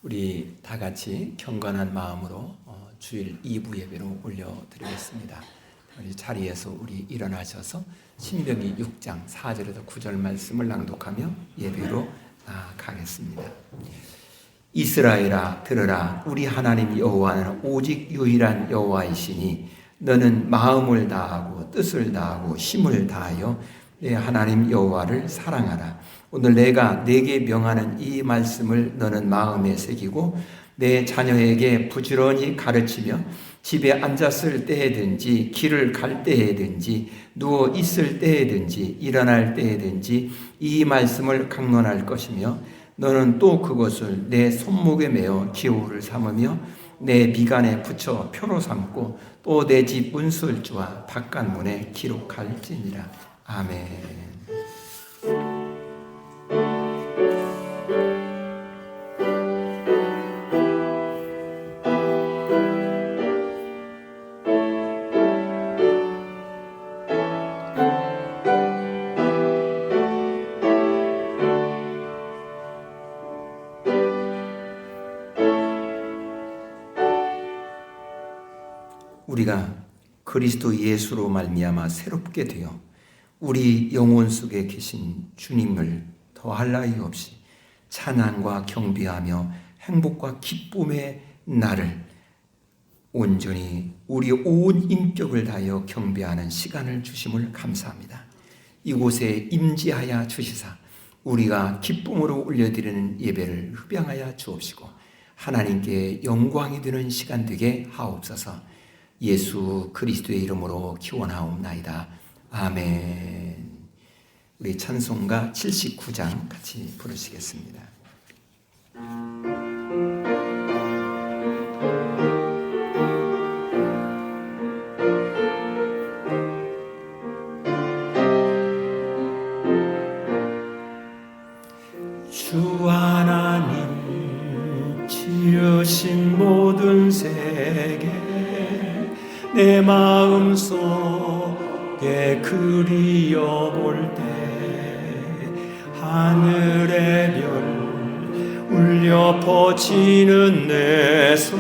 우리 다 같이 경건한 마음으로 주일 2부 예배로 올려드리겠습니다. 우리 자리에서 우리 일어나셔서 신명기 6장 4절에서 9절 말씀을 낭독하며 예배로 나아가겠습니다. 이스라엘아 들으라. 우리 하나님 여호와는 오직 유일한 여호와이시니 너는 마음을 다하고 뜻을 다하고 힘을 다하여 내 하나님 여호와를 사랑하라. 오늘 내가 네게 명하는 이 말씀을 너는 마음에 새기고 내 자녀에게 부지런히 가르치며 집에 앉았을 때에든지 길을 갈 때에든지 누워 있을 때에든지 일어날 때에든지 이 말씀을 강론할 것이며 너는 또 그것을 내 손목에 메어 기호를 삼으며 내 미간에 붙여 표로 삼고 또 내 집 문설주와 바깥문에 기록할지니라. 아멘. 우리가 그리스도 예수로 말미암아 새롭게 되어 우리 영혼 속에 계신 주님을 더할 나위 없이 찬양과 경배하며 행복과 기쁨의 날을 온전히 우리 온 인격을 다하여 경배하는 시간을 주심을 감사합니다. 이곳에 임재하여 주시사 우리가 기쁨으로 올려드리는 예배를 흡양하여 주옵시고 하나님께 영광이 되는 시간 되게 하옵소서. 예수 그리스도의 이름으로 기원하옵나이다. 아멘. 우리 찬송가 79장 같이 부르시겠습니다. 주 하나님 지으신 모든 세계 내 마음속에 그리워볼 때 하늘의 별 울려 퍼지는 내 손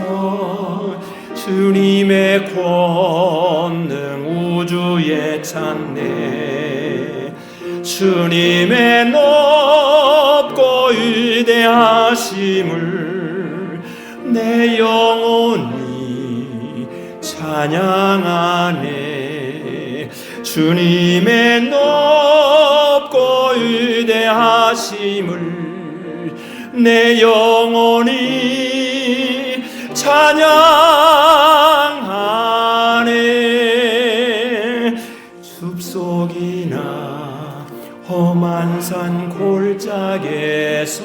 주님의 권능 우주에 찬네 주님의 높고 위대하심을 내 영혼이 찬양하네 주님의 높고 위대하심을 내 영혼이 찬양하네 숲속이나 험한 산 골짜기에서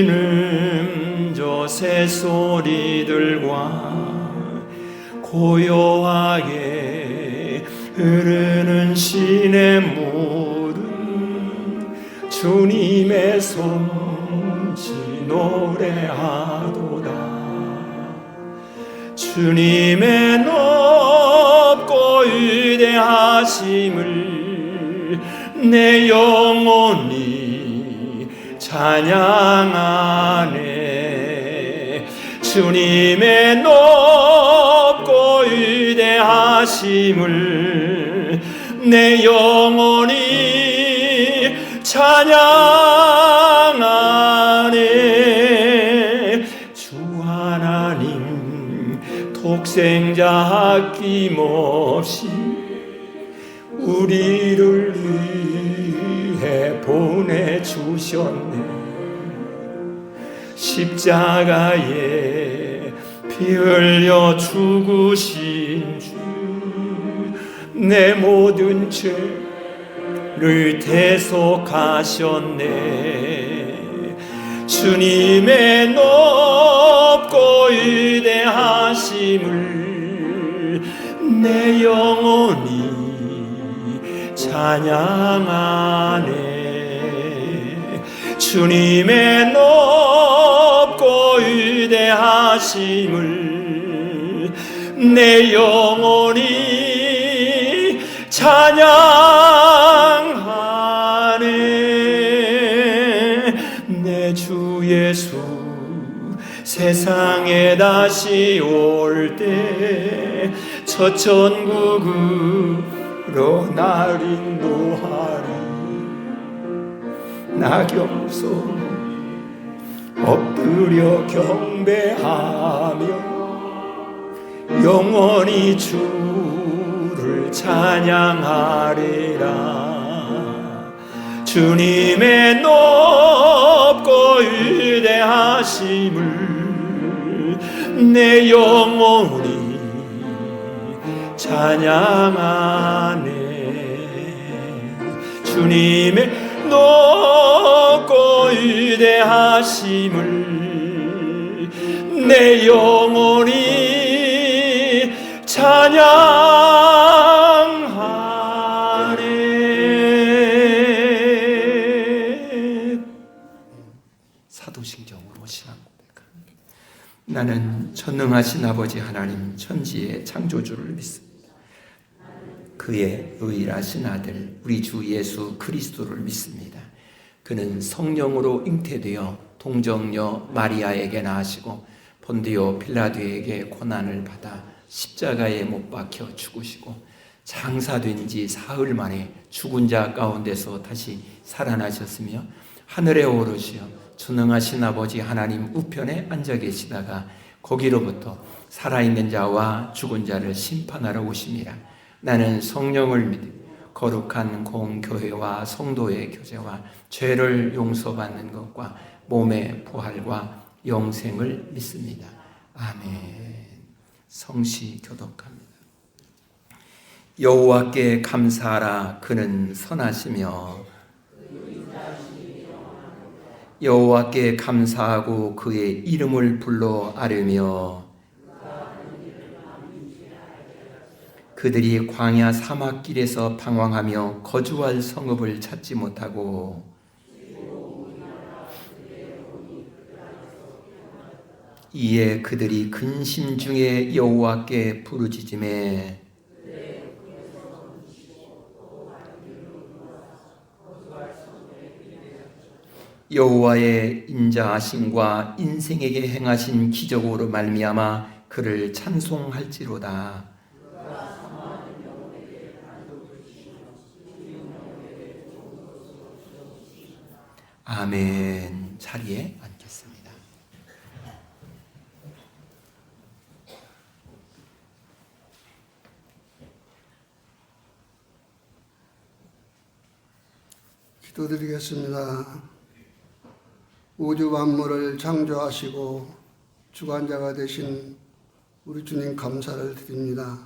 지저귀는 저 새소리들과 고요하게 흐르는 시냇 물은 주님의 솜씨 노래하도다 주님의 높고 위대하심을 내 영혼이 찬양하네 주님의 높고 위대하심을 내 영혼이 찬양하네 주 하나님 독생자 아낌없이 우리를 위해 보내주셨네 십자가에 피 흘려 죽으신 주 내 모든 죄를 대속하셨네 주님의 높고 위대하심을 내 영혼이 찬양하네 주님의 높고 위대하심을 내 영혼이 찬양하네 내 내 주 예수 세상에 다시 올 때 첫 천국으로 날 인도하리. 나 겸손 엎드려 경배하며 영원히 주를 찬양하리라. 주님의 높고 위대하심을 내 영혼이 찬양하네. 주님의 높고 위대하심을 내 영혼이 찬양하네. 사도신경으로 신앙 고백합니다. 나는 전능하신 아버지 하나님 천지의 창조주를 믿습니다. 그의 의일하신 아들 우리 주 예수 그리스도를 믿습니다. 그는 성령으로 잉태되어 동정녀 마리아에게 나시고 본디오 빌라도에게 고난을 받아 십자가에 못 박혀 죽으시고 장사된 지 사흘 만에 죽은 자 가운데서 다시 살아나셨으며 하늘에 오르시어 전능하신 아버지 하나님 우편에 앉아 계시다가 거기로부터 살아있는 자와 죽은 자를 심판하러 오심이라. 나는 성령을 믿으며 거룩한 공교회와 성도의 교제와 죄를 용서받는 것과 몸의 부활과 영생을 믿습니다. 아멘. 성시 교독합니다. 여호와께 감사하라. 그는 선하시며 여호와께 감사하고 그의 이름을 불러 아뢰며 그들이 광야 사막길에서 방황하며 거주할 성읍을 찾지 못하고 이에 그들이 근심 중에 여호와께 부르짖으매 여호와의 인자하심과 인생에게 행하신 기적으로 말미암아 그를 찬송할지로다. 아멘. 자리에 앉겠습니다. 기도드리겠습니다. 우주 만물을 창조하시고 주관자가 되신 우리 주님 감사를 드립니다.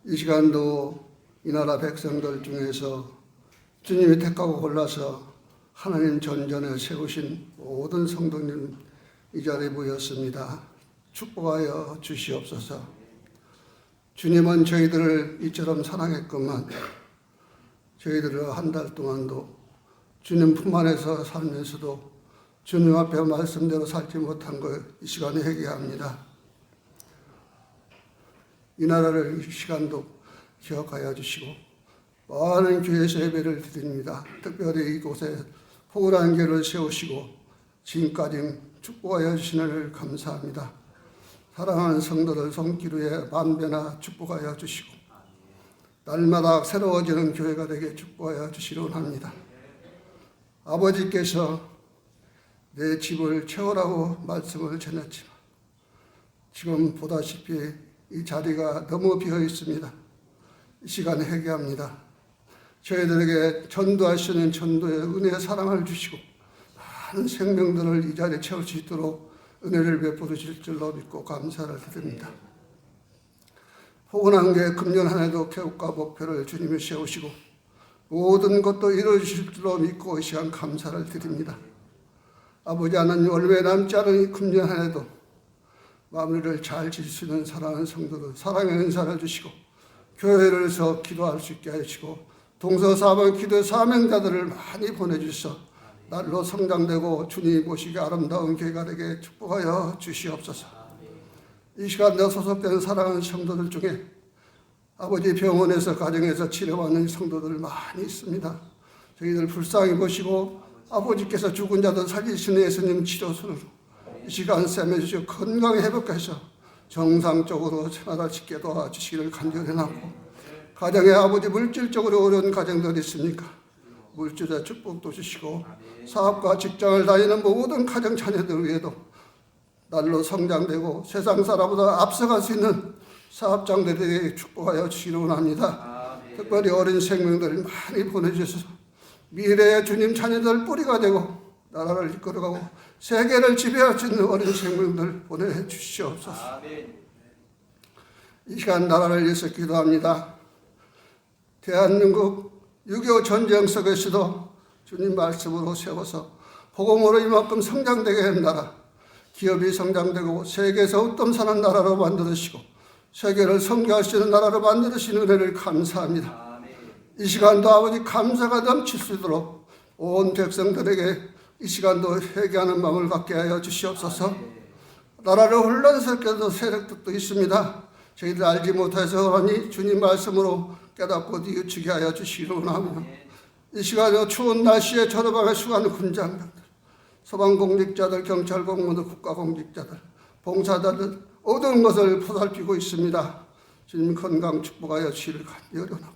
이 시간도 이 나라 백성들 중에서 주님이 택하고 골라서 하나님 전전에 세우신 모든 성도님 이 자리에 모였습니다. 축복하여 주시옵소서. 주님은 저희들을 이처럼 사랑했건만 저희들을 한 달 동안도 주님 품 안에서 살면서도 주님 앞에 말씀대로 살지 못한 것 이 시간에 회개합니다. 이 나라를 이 시간도 기억하여 주시고 많은 교회에서 예배를 드립니다. 특별히 이곳에 포근한 교회를 세우시고 지금까지 축복하여 주시는 감사합니다. 사랑하는 성도들 손길에 만배나 축복하여 주시고 날마다 새로워지는 교회가 되게 축복하여 주시려 합니다. 아버지께서 내 집을 채우라고 말씀을 전했지만 지금 보다시피 이 자리가 너무 비어 있습니다. 이 시간에 회개합니다. 저희들에게 전도하시는 전도의 은혜의 사랑을 주시고 많은 생명들을 이 자리에 채울 수 있도록 은혜를 베풀으실 줄로 믿고 감사를 드립니다. 포근한 게 금년 한 해도 계획과 목표를 주님이 세우시고 모든 것도 이루어주실 줄로 믿고 이 시간 감사를 드립니다. 아버지 하나님 얼마 남지 않은 이 금년 한 해도 마무리를 잘 지을 수 있는 사랑하는 성도들 사랑의 은사를 주시고 교회를서 기도할 수 있게 하시고 동서사방 기도 사명자들을 많이 보내주셔서 날로 성장되고 주님이 보시기 아름다운 교회가 되게 축복하여 주시옵소서. 이 시간에 소속된 사랑하는 성도들 중에 아버지 병원에서 가정에서 치료받는 성도들 많이 있습니다. 저희들 불쌍히 보시고 아버지께서 죽은 자들 살리시는 예수님 치료술로 이 시간 쌤해 주시고 건강 회복하셔 정상적으로 생활할 수 있게 도와주시기를 간절히 나고, 가정에 아버지 물질적으로 어려운 가정들이 있습니까? 물질의 축복도 주시고 사업과 직장을 다니는 모든 가정 자녀들 위에도 날로 성장되고 세상 사람보다 앞서갈 수 있는 사업장들에게 축복하여 주시기를 원합니다. 특별히 어린 생명들을 많이 보내주셔서 미래의 주님 자녀들 뿌리가 되고 나라를 이끌어가고 세계를 지배할 수 있는 어린 생명들 보내주시옵소서. 이 시간 나라를 위해서 기도합니다. 대한민국 6.25 전쟁 속에서도 주님 말씀으로 세워서 복음으로 이만큼 성장되게 한 나라, 기업이 성장되고 세계에서 웃돈 사는 나라로 만들으시고 세계를 선교할 수 있는 나라로 만들으시는 은혜를 감사합니다. 이 시간도 아버지 감사가 넘칠 수 있도록 온 백성들에게 이 시간도 회개하는 마음을 갖게 하여 주시옵소서. 나라를 혼란스럽게도 세력들도 있습니다. 저희들 알지 못해서 그러니 주님 말씀으로 깨닫고 뉘우치게 하여 주시기를 원하며, 이 시간에 추운 날씨에 저러방에 수고하는 군장병들, 소방공직자들, 경찰 공무원들, 국가공직자들, 봉사자들 어두운 것을 보살피고 있습니다. 주님 건강 축복하여 주시기를 간절히 원하고,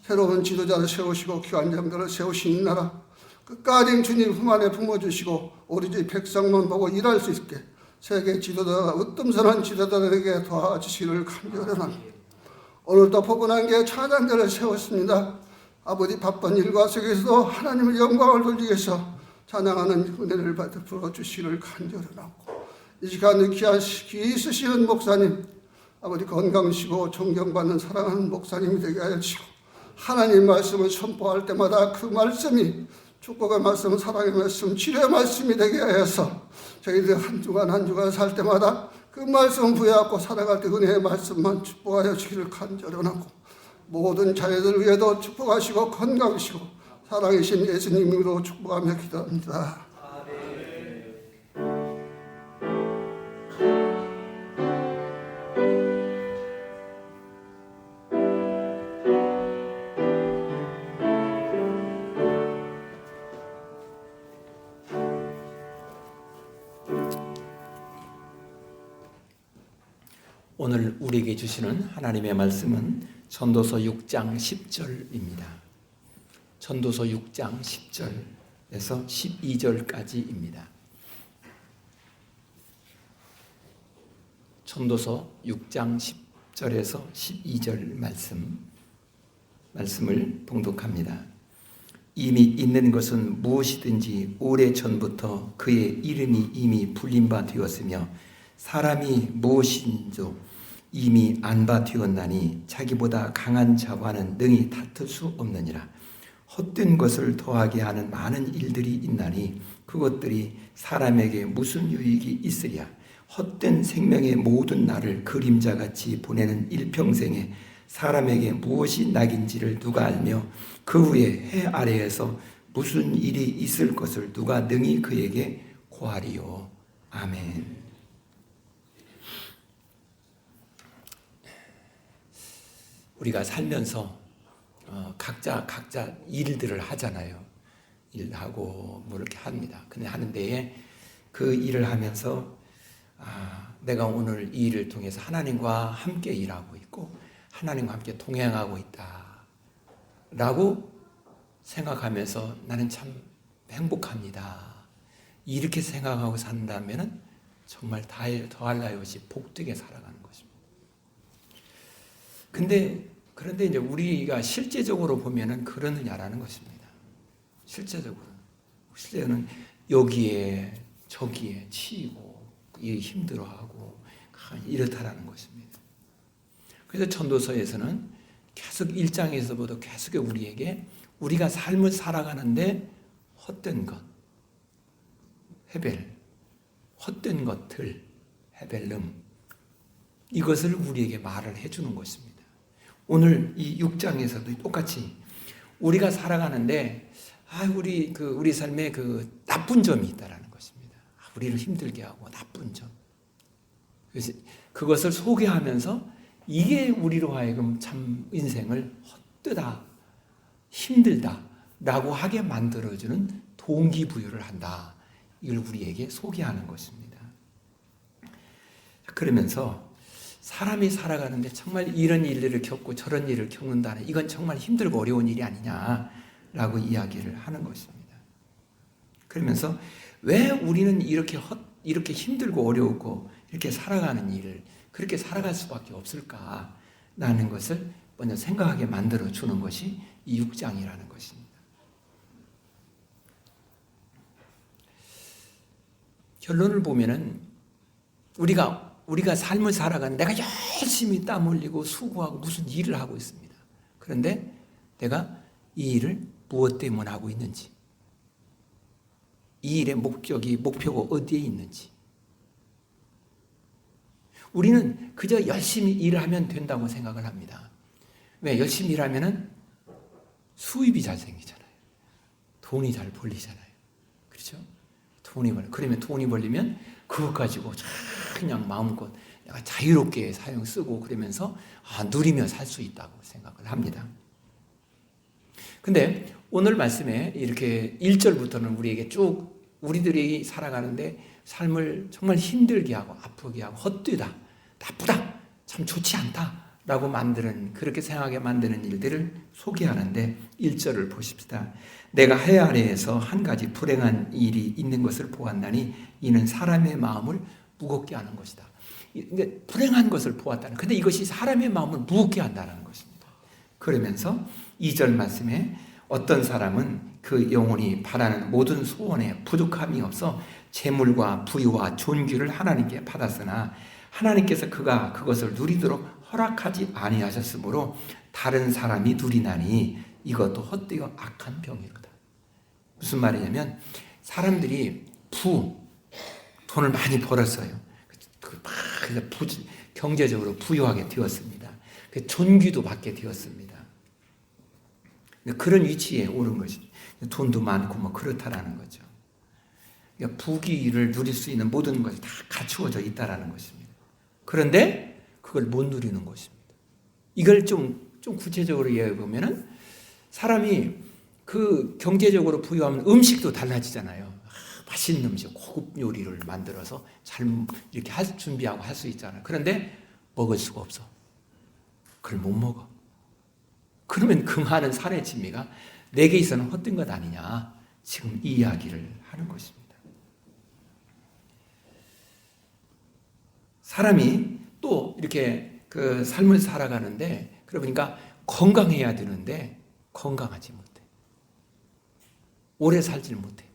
새로운 지도자를 세우시고 기관장들을 세우신 나라 끝까지 주님 품 안에 품어주시고 우리 집 백성만 보고 일할 수 있게 세계 지도자가 으뜸선한 지도자들에게 도와주시기를 간절히 원합니다. 오늘도 포근한 게 찬양들을 세웠습니다. 아버지 바쁜 일과 속에서도 하나님의 영광을 돌리기 위해서 찬양하는 은혜를 받아 불어주시기를 간절히 원하고, 이 시간에 귀 쓰시는 목사님, 아버지 건강하시고 존경받는 사랑하는 목사님이 되게 하여 주시고, 하나님 말씀을 선포할 때마다 그 말씀이 축복의 말씀, 사랑의 말씀, 치료의 말씀이 되게 하여서 저희들 한 주간 한 주간 살 때마다 그 말씀 부여하고 살아갈 때 은혜의 말씀만 축복하여 주기를 간절히 원하고, 모든 자녀들 위에도 축복하시고 건강하시고 살아계신 예수님으로 축복하며 기도합니다. 오늘 우리에게 주시는 하나님의 말씀은 전도서 6장 10절입니다. 전도서 6장 10절에서 12절까지입니다. 전도서 6장 10절에서 12절 말씀을 봉독합니다. 이미 있는 것은 무엇이든지 오래전부터 그의 이름이 이미 불린 바 되었으며 사람이 무엇인지 이미 안 바 되었나니 자기보다 강한 자와는 능히 다툴 수 없느니라. 헛된 것을 더하게 하는 많은 일들이 있나니 그것들이 사람에게 무슨 유익이 있으랴. 헛된 생명의 모든 날을 그림자같이 보내는 일평생에 사람에게 무엇이 낙인지를 누가 알며 그 후에 해 아래에서 무슨 일이 있을 것을 누가 능히 그에게 고하리요. 아멘. 우리가 살면서 각자 일들을 하잖아요. 일하고 뭐 이렇게 합니다. 근데 하는데 그 일을 하면서 내가 오늘 이 일을 통해서 하나님과 함께 일하고 있고 하나님과 함께 동행하고 있다 라고 생각하면서 나는 참 행복합니다. 이렇게 생각하고 산다면 정말 더할 나위 없이 복되게 살아가는 것입니다. 그런데 이제 우리가 실제적으로 보면은 그러느냐라는 것입니다. 실제로는 여기에 저기에 치이고 힘들어하고 이렇다라는 것입니다. 그래서 전도서에서는 계속 1장에서부터 계속 우리에게 우리가 삶을 살아가는데 헛된 것, 헤벨, 헛된 것들, 헤벨름, 이것을 우리에게 말을 해주는 것입니다. 오늘 이 6장에서도 똑같이 우리가 살아가는데 우리 삶에 그 나쁜 점이 있다라는 것입니다. 우리를 힘들게 하고 나쁜 점. 그래서 그것을 소개하면서 이게 우리로 하여금 참 인생을 헛되다, 힘들다라고 하게 만들어주는 동기부여를 한다. 이걸 우리에게 소개하는 것입니다. 그러면서 사람이 살아가는데 정말 이런 일들을 겪고 저런 일을 겪는다는, 이건 정말 힘들고 어려운 일이 아니냐라고 이야기를 하는 것입니다. 그러면서 왜 우리는 이렇게 힘들고 어려웠고 이렇게 살아가는 일을 그렇게 살아갈 수밖에 없을까라는 것을 먼저 생각하게 만들어 주는 것이 이 6장이라는 것입니다. 결론을 보면은 우리가 삶을 살아가는, 내가 열심히 땀 흘리고 수고하고 무슨 일을 하고 있습니다. 그런데 내가 이 일을 무엇 때문에 하고 있는지, 이 일의 목표가 어디에 있는지, 우리는 그저 열심히 일을 하면 된다고 생각을 합니다. 왜? 열심히 일하면은 수입이 잘 생기잖아요. 돈이 잘 벌리잖아요. 그렇죠? 그러면 돈이 벌리면 그것 가지고 그냥 마음껏 내가 자유롭게 쓰고 그러면서 누리며 살 수 있다고 생각을 합니다. 근데 오늘 말씀에 이렇게 1절부터는 우리에게 쭉 우리들이 살아가는데 삶을 정말 힘들게 하고 아프게 하고 헛되다, 나쁘다, 참 좋지 않다라고 그렇게 생각하게 만드는 일들을 소개하는데 1절을 보십시다. 내가 해 아래에서 한 가지 불행한 일이 있는 것을 보았나니 이는 사람의 마음을 무겁게 하는 것이다. 불행한 것을 보았다는, 근데 이것이 사람의 마음을 무겁게 한다는 것입니다. 그러면서 2절 말씀에 어떤 사람은 그 영혼이 바라는 모든 소원에 부족함이 없어 재물과 부유와 존귀를 하나님께 받았으나 하나님께서 그가 그것을 누리도록 허락하지 아니하셨으므로 다른 사람이 누리나니 이것도 헛되어 악한 병이로다. 무슨 말이냐면 사람들이 돈을 많이 벌었어요. 그래서 경제적으로 부유하게 되었습니다. 존귀도 받게 되었습니다. 그런 위치에 오른 것이 돈도 많고 그렇다라는 거죠. 그러니까 부귀를 누릴 수 있는 모든 것이 다 갖추어져 있다라는 것입니다. 그런데 그걸 못 누리는 것입니다. 이걸 좀 구체적으로 이해해 보면은 사람이 그 경제적으로 부유하면 음식도 달라지잖아요. 맛있는 음식, 고급 요리를 만들어서 잘 이렇게 준비하고 할 수 있잖아요. 그런데 먹을 수가 없어. 그걸 못 먹어. 그러면 그 많은 산의 진미가 내게 있어서는 헛된 것 아니냐. 지금 이 이야기를 하는 것입니다. 사람이 또 이렇게 그 삶을 살아가는데 그러니까 건강해야 되는데 건강하지 못해. 오래 살지 못해.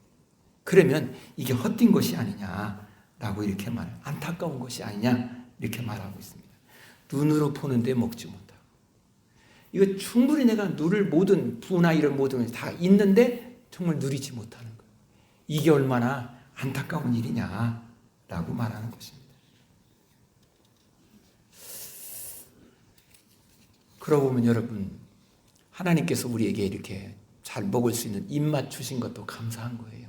그러면 이게 헛된 것이 아니냐라고 이렇게 안타까운 것이 아니냐 이렇게 말하고 있습니다. 눈으로 보는데 먹지 못하고. 이거 충분히 내가 누릴 모든 부나 이런 모든 것이 다 있는데 정말 누리지 못하는 거예요. 이게 얼마나 안타까운 일이냐라고 말하는 것입니다. 그러고 보면 여러분, 하나님께서 우리에게 이렇게 잘 먹을 수 있는 입맛 주신 것도 감사한 거예요.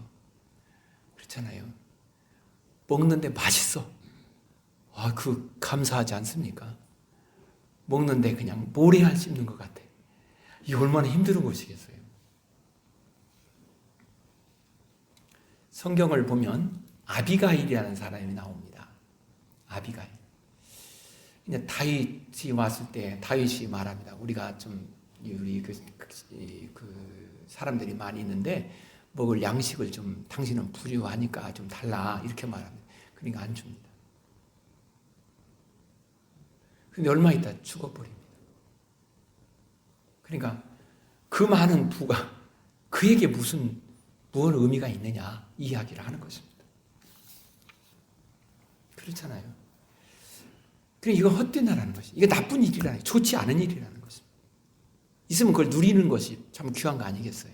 그렇잖아요. 먹는데 맛있어. 감사하지 않습니까? 먹는데 그냥 모래알 씹는 것 같아. 이게 얼마나 힘든 것이겠어요. 성경을 보면 아비가일이라는 사람이 나옵니다. 아비가일. 근데 다윗이 왔을 때 다윗이 말합니다. 우리가 우리 그 사람들이 많이 있는데 먹을 양식을 좀 당신은 부유하니까 좀 달라 이렇게 말합니다. 그러니까 안 줍니다. 근데 얼마 있다 죽어버립니다. 그러니까 그 많은 부가 그에게 무슨 의미가 있느냐 이 이야기를 하는 것입니다. 그렇잖아요. 그러니까 이거 헛된다라는 것이, 이게 나쁜 일이라는, 좋지 않은 일이라는 것입니다. 있으면 그걸 누리는 것이 참 귀한 거 아니겠어요?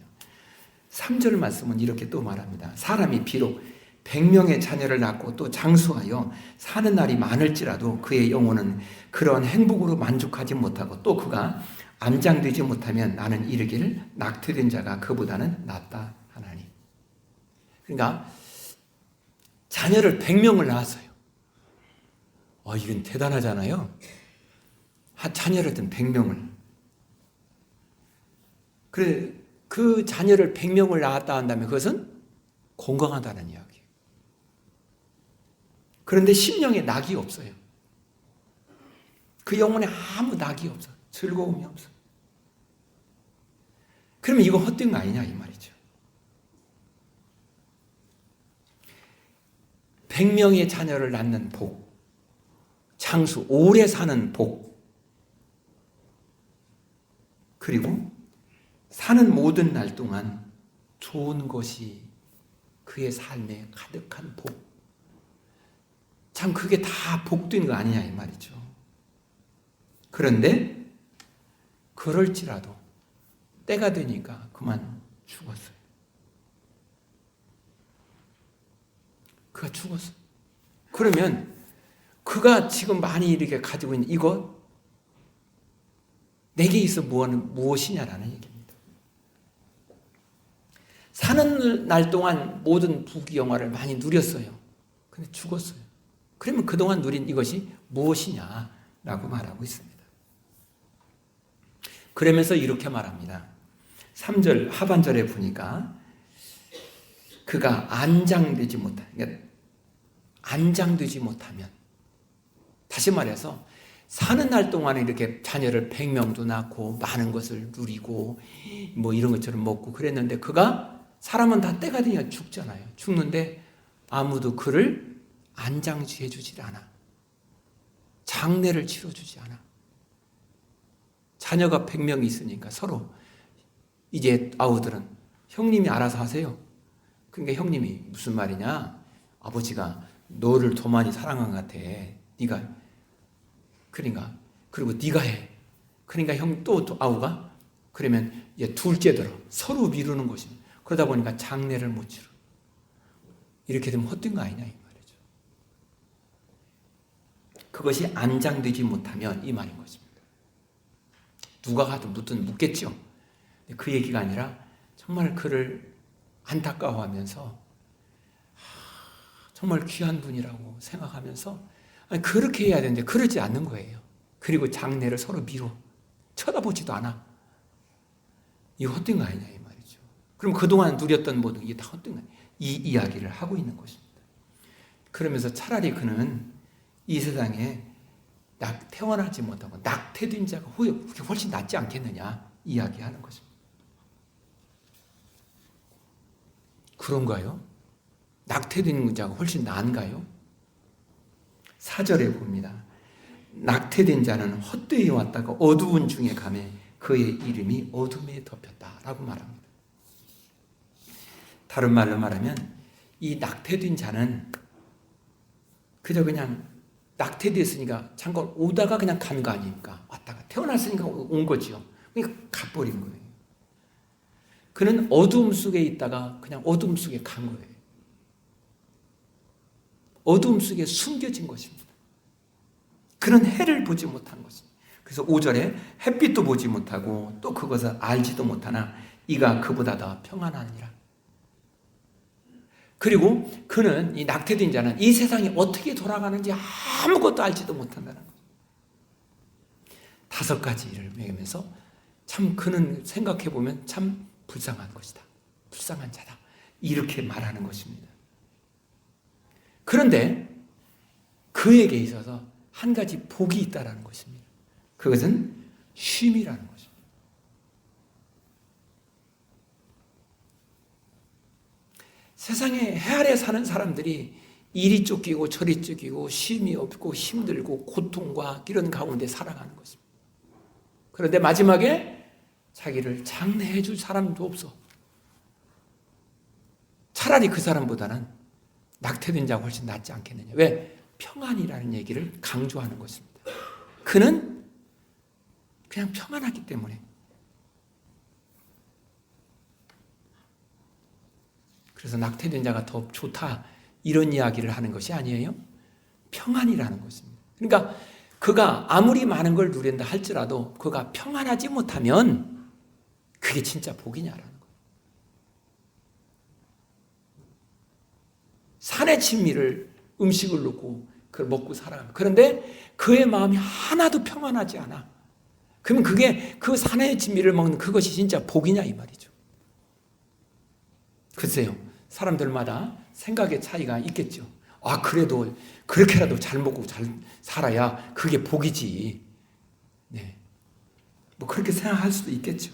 3절 말씀은 이렇게 또 말합니다. 사람이 비록 100명의 자녀를 낳고 또 장수하여 사는 날이 많을지라도 그의 영혼은 그런 행복으로 만족하지 못하고 또 그가 안장되지 못하면 나는 이르기를 낙태된 자가 그보다는 낫다 하나니. 그러니까 자녀를 100명을 낳았어요. 이건 대단하잖아요. 자녀를 든 100명을. 그래, 그 자녀를 100명을 낳았다 한다면 그것은 건강하다는 이야기예요. 그런데 심령에 낙이 없어요. 그 영혼에 아무 낙이 없어. 즐거움이 없어. 그러면 이거 헛된 거 아니냐 이 말이죠. 100명의 자녀를 낳는 복, 장수, 오래 사는 복, 그리고 사는 모든 날 동안 좋은 것이 그의 삶에 가득한 복. 참 그게 다 복된 거 아니냐 이 말이죠. 그런데 그럴지라도 때가 되니까 그만 죽었어요. 그가 죽었어요. 그러면 그가 지금 많이 이렇게 가지고 있는 이것 내게 있어 무엇이냐라는 얘기입니다. 사는 날 동안 모든 부귀영화를 많이 누렸어요. 근데 죽었어요. 그러면 그동안 누린 이것이 무엇이냐라고 말하고 있습니다. 그러면서 이렇게 말합니다. 3절 하반절에 보니까 그가 안장되지 못하면, 그러니까 안장되지 못하면, 다시 말해서 사는 날 동안에 이렇게 자녀를 100명도 낳고 많은 것을 누리고 뭐 이런 것처럼 먹고 그랬는데 그가 사람은 다 때가 되면 죽잖아요. 죽는데 아무도 그를 안장시해 주질 않아. 장례를 치러주지 않아. 자녀가 100명이 있으니까 서로 이제 아우들은 형님이 알아서 하세요. 그러니까 형님이 무슨 말이냐? 아버지가 너를 더 많이 사랑한 것 같아. 네가 그러니까 그리고 네가 해. 그러니까 형 또 아우가 그러면 이제 둘째들어 서로 미루는 것입니다. 그러다 보니까 장례를 못 치러. 이렇게 되면 헛된 거 아니냐 이 말이죠. 그것이 안장되지 못하면 이 말인 것입니다. 누가 가도 묻겠죠. 그 얘기가 아니라 정말 그를 안타까워하면서 정말 귀한 분이라고 생각하면서 아니, 그렇게 해야 되는데 그러지 않는 거예요. 그리고 장례를 서로 미뤄. 쳐다보지도 않아. 이거 헛된 거 아니냐 이 말이죠. 그럼 그동안 누렸던 모든 게 다 헛된 거 아니냐. 이 이야기를 하고 있는 것입니다. 그러면서 차라리 그는 이 세상에 태어나지 못하고 낙태된 자가 훨씬 낫지 않겠느냐 이야기하는 것입니다. 그런가요? 낙태된 자가 훨씬 나은가요? 4절에 봅니다. 낙태된 자는 헛되이 왔다가 어두운 중에 가매 그의 이름이 어둠에 덮였다라고 말합니다. 다른 말로 말하면 이 낙태된 자는 그저 그냥 낙태됐으니까 잠깐 오다가 그냥 간 거 아닙니까? 왔다가 태어났으니까 온 거지요. 그러니까 가버린 거예요. 그는 어둠 속에 있다가 그냥 어둠 속에 간 거예요. 어둠 속에 숨겨진 것입니다. 그는 해를 보지 못한 것입니다. 그래서 5절에 햇빛도 보지 못하고 또 그것을 알지도 못하나 이가 그보다 더 평안하니라. 그리고 그는 이 낙태된 자는 이 세상이 어떻게 돌아가는지 아무것도 알지도 못한다는 거죠. 5가지를 매기면서 참 그는 생각해 보면 참 불쌍한 것이다. 불쌍한 자다. 이렇게 말하는 것입니다. 그런데 그에게 있어서 한 가지 복이 있다는 것입니다. 그것은 쉼이라는 것입니다. 세상에 해 아래 사는 사람들이 이리 쫓기고 저리 쫓기고 쉼이 없고 힘들고 고통과 이런 가운데 살아가는 것입니다. 그런데 마지막에 자기를 장례해 줄 사람도 없어. 차라리 그 사람보다는 낙태된 자가 훨씬 낫지 않겠느냐. 왜? 평안이라는 얘기를 강조하는 것입니다. 그는 그냥 평안하기 때문에. 그래서 낙태된 자가 더 좋다 이런 이야기를 하는 것이 아니에요. 평안이라는 것입니다. 그러니까 그가 아무리 많은 걸 누린다 할지라도 그가 평안하지 못하면 그게 진짜 복이냐라는 거예요. 산의 진미를 음식을 넣고 그걸 먹고 살아갑니다. 그런데 그의 마음이 하나도 평안하지 않아. 그러면 그게 그 산의 진미를 먹는 그것이 진짜 복이냐 이 말이죠. 글쎄요. 사람들마다 생각의 차이가 있겠죠. 아, 그래도 그렇게라도 잘 먹고 잘 살아야 그게 복이지. 네. 뭐 그렇게 생각할 수도 있겠죠.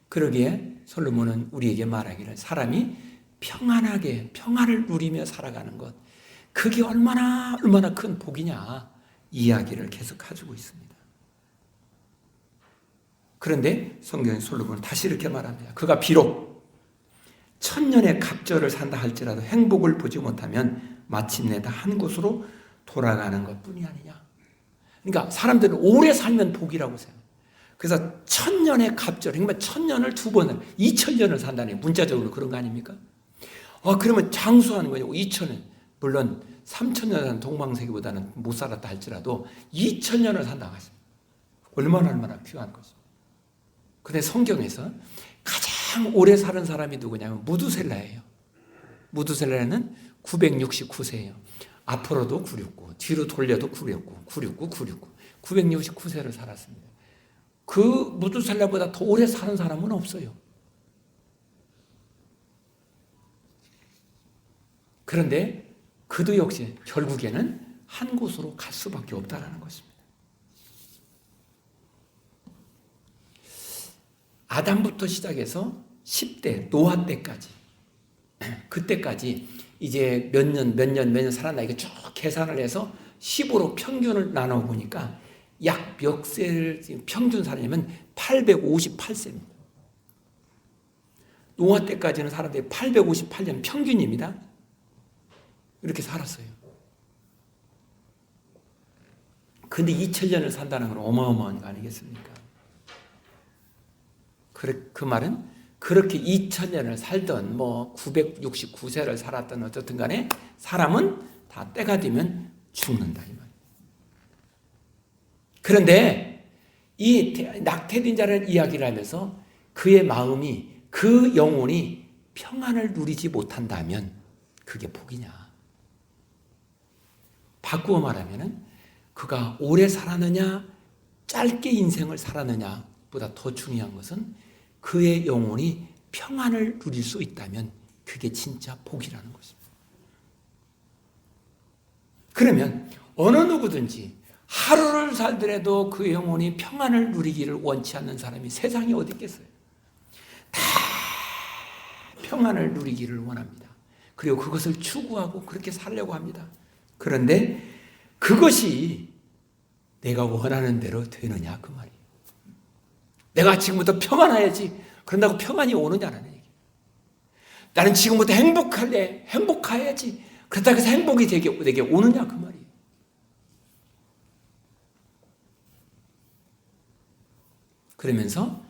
그러기에 솔로몬은 우리에게 말하기를 사람이 평안하게 평안을 누리며 살아가는 것, 그게 얼마나 큰 복이냐 이야기를 계속 가지고 있습니다. 그런데 성경의 솔로몬은 다시 이렇게 말합니다. 그가 비록 천년의 갑절을 산다 할지라도 행복을 보지 못하면 마침내 다 한 곳으로 돌아가는 것뿐이 아니냐. 그러니까 사람들은 오래 살면 복이라고 생각해요. 그래서 천년의 갑절, 그러니까 천년을 두 번을 2000년을 산다니 문자적으로 그런 거 아닙니까? 그러면 장수하는 거냐고. 2000년, 물론 3000년 산 동방세계보다는 못 살았다 할지라도 2000년을 산다고 하십니다. 얼마나 귀한 것입니다. 근데 성경에서 가장 오래 사는 사람이 누구냐면 무두셀라예요. 무두셀라는 969세예요. 앞으로도 969, 뒤로 돌려도 969, 969, 969, 969세를 살았습니다. 그 무두셀라보다 더 오래 사는 사람은 없어요. 그런데 그도 역시 결국에는 한 곳으로 갈 수밖에 없다는 것입니다. 아담부터 시작해서 10대, 노아 때까지, 그때까지 이제 몇 년 살았나 이게 쭉 계산을 해서 10으로 평균을 나눠보니까 약 몇 세를 평균 살았냐면 858세입니다. 노아 때까지는 사람들이 858년 평균입니다. 이렇게 살았어요. 근데 2000년을 산다는 건 어마어마한 거 아니겠습니까? 그 말은 그렇게 2000년을 살던 969세를 살았던 어쨌든 간에 사람은 다 때가 되면 죽는다 이 말. 그런데 이 낙태된 자를 이야기를 하면서 그의 마음이, 그 영혼이 평안을 누리지 못한다면 그게 복이냐. 바꾸어 말하면 그가 오래 살았느냐 짧게 인생을 살았느냐 보다 더 중요한 것은 그의 영혼이 평안을 누릴 수 있다면 그게 진짜 복이라는 것입니다. 그러면 어느 누구든지 하루를 살더라도 그 영혼이 평안을 누리기를 원치 않는 사람이 세상에 어디 있겠어요? 다 평안을 누리기를 원합니다. 그리고 그것을 추구하고 그렇게 살려고 합니다. 그런데 그것이 내가 원하는 대로 되느냐 그 말이에요. 내가 지금부터 평안해야지. 그런다고 평안이 오느냐는 얘기예요. 나는 지금부터 행복해야지. 그렇다고 해서 행복이 내게 오느냐 그 말이에요. 그러면서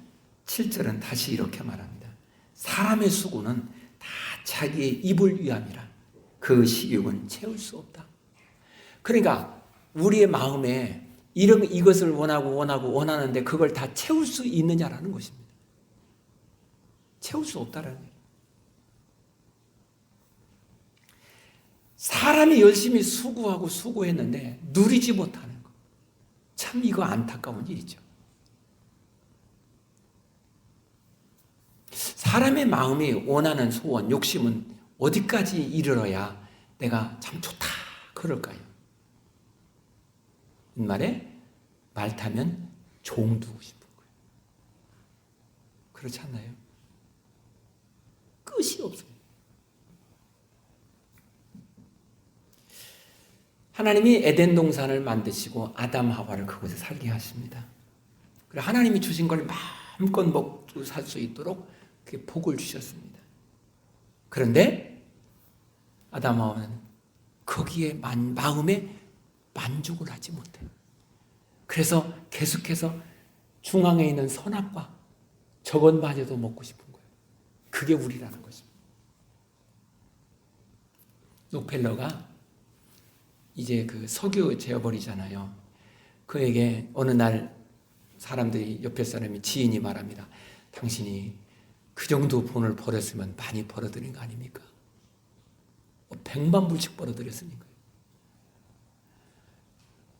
7절은 다시 이렇게 말합니다. 사람의 수고는 다 자기의 입을 위함이라. 그 식욕은 채울 수 없다. 그러니까 우리의 마음에 이것을 원하는데 그걸 다 채울 수 있느냐라는 것입니다. 채울 수 없다라는 얘기예요. 사람이 열심히 수고했는데 누리지 못하는 것. 참 이거 안타까운 일이죠. 사람의 마음이 원하는 소원, 욕심은 어디까지 이르러야 내가 참 좋다 그럴까요? 말에 말 타면 종 두고 싶은 거예요. 그렇지 않나요? 끝이 없어요. 하나님이 에덴 동산을 만드시고 아담 하와를 그곳에 살게 하십니다. 그리고 하나님이 주신 걸 마음껏 먹고 살 수 있도록 그게 복을 주셨습니다. 그런데 아담 하와는 거기에 마음에 만족을 하지 못해요. 그래서 계속해서 중앙에 있는 선악과 저것마저도 먹고 싶은 거예요. 그게 우리라는 것입니다. 록펠러가 이제 그 석유 재어버리잖아요. 그에게 어느 날 사람들이 옆에 사람이 지인이 말합니다. 당신이 그 정도 돈을 벌었으면 많이 벌어들인 거 아닙니까? 100만 불씩 벌어들였으니까.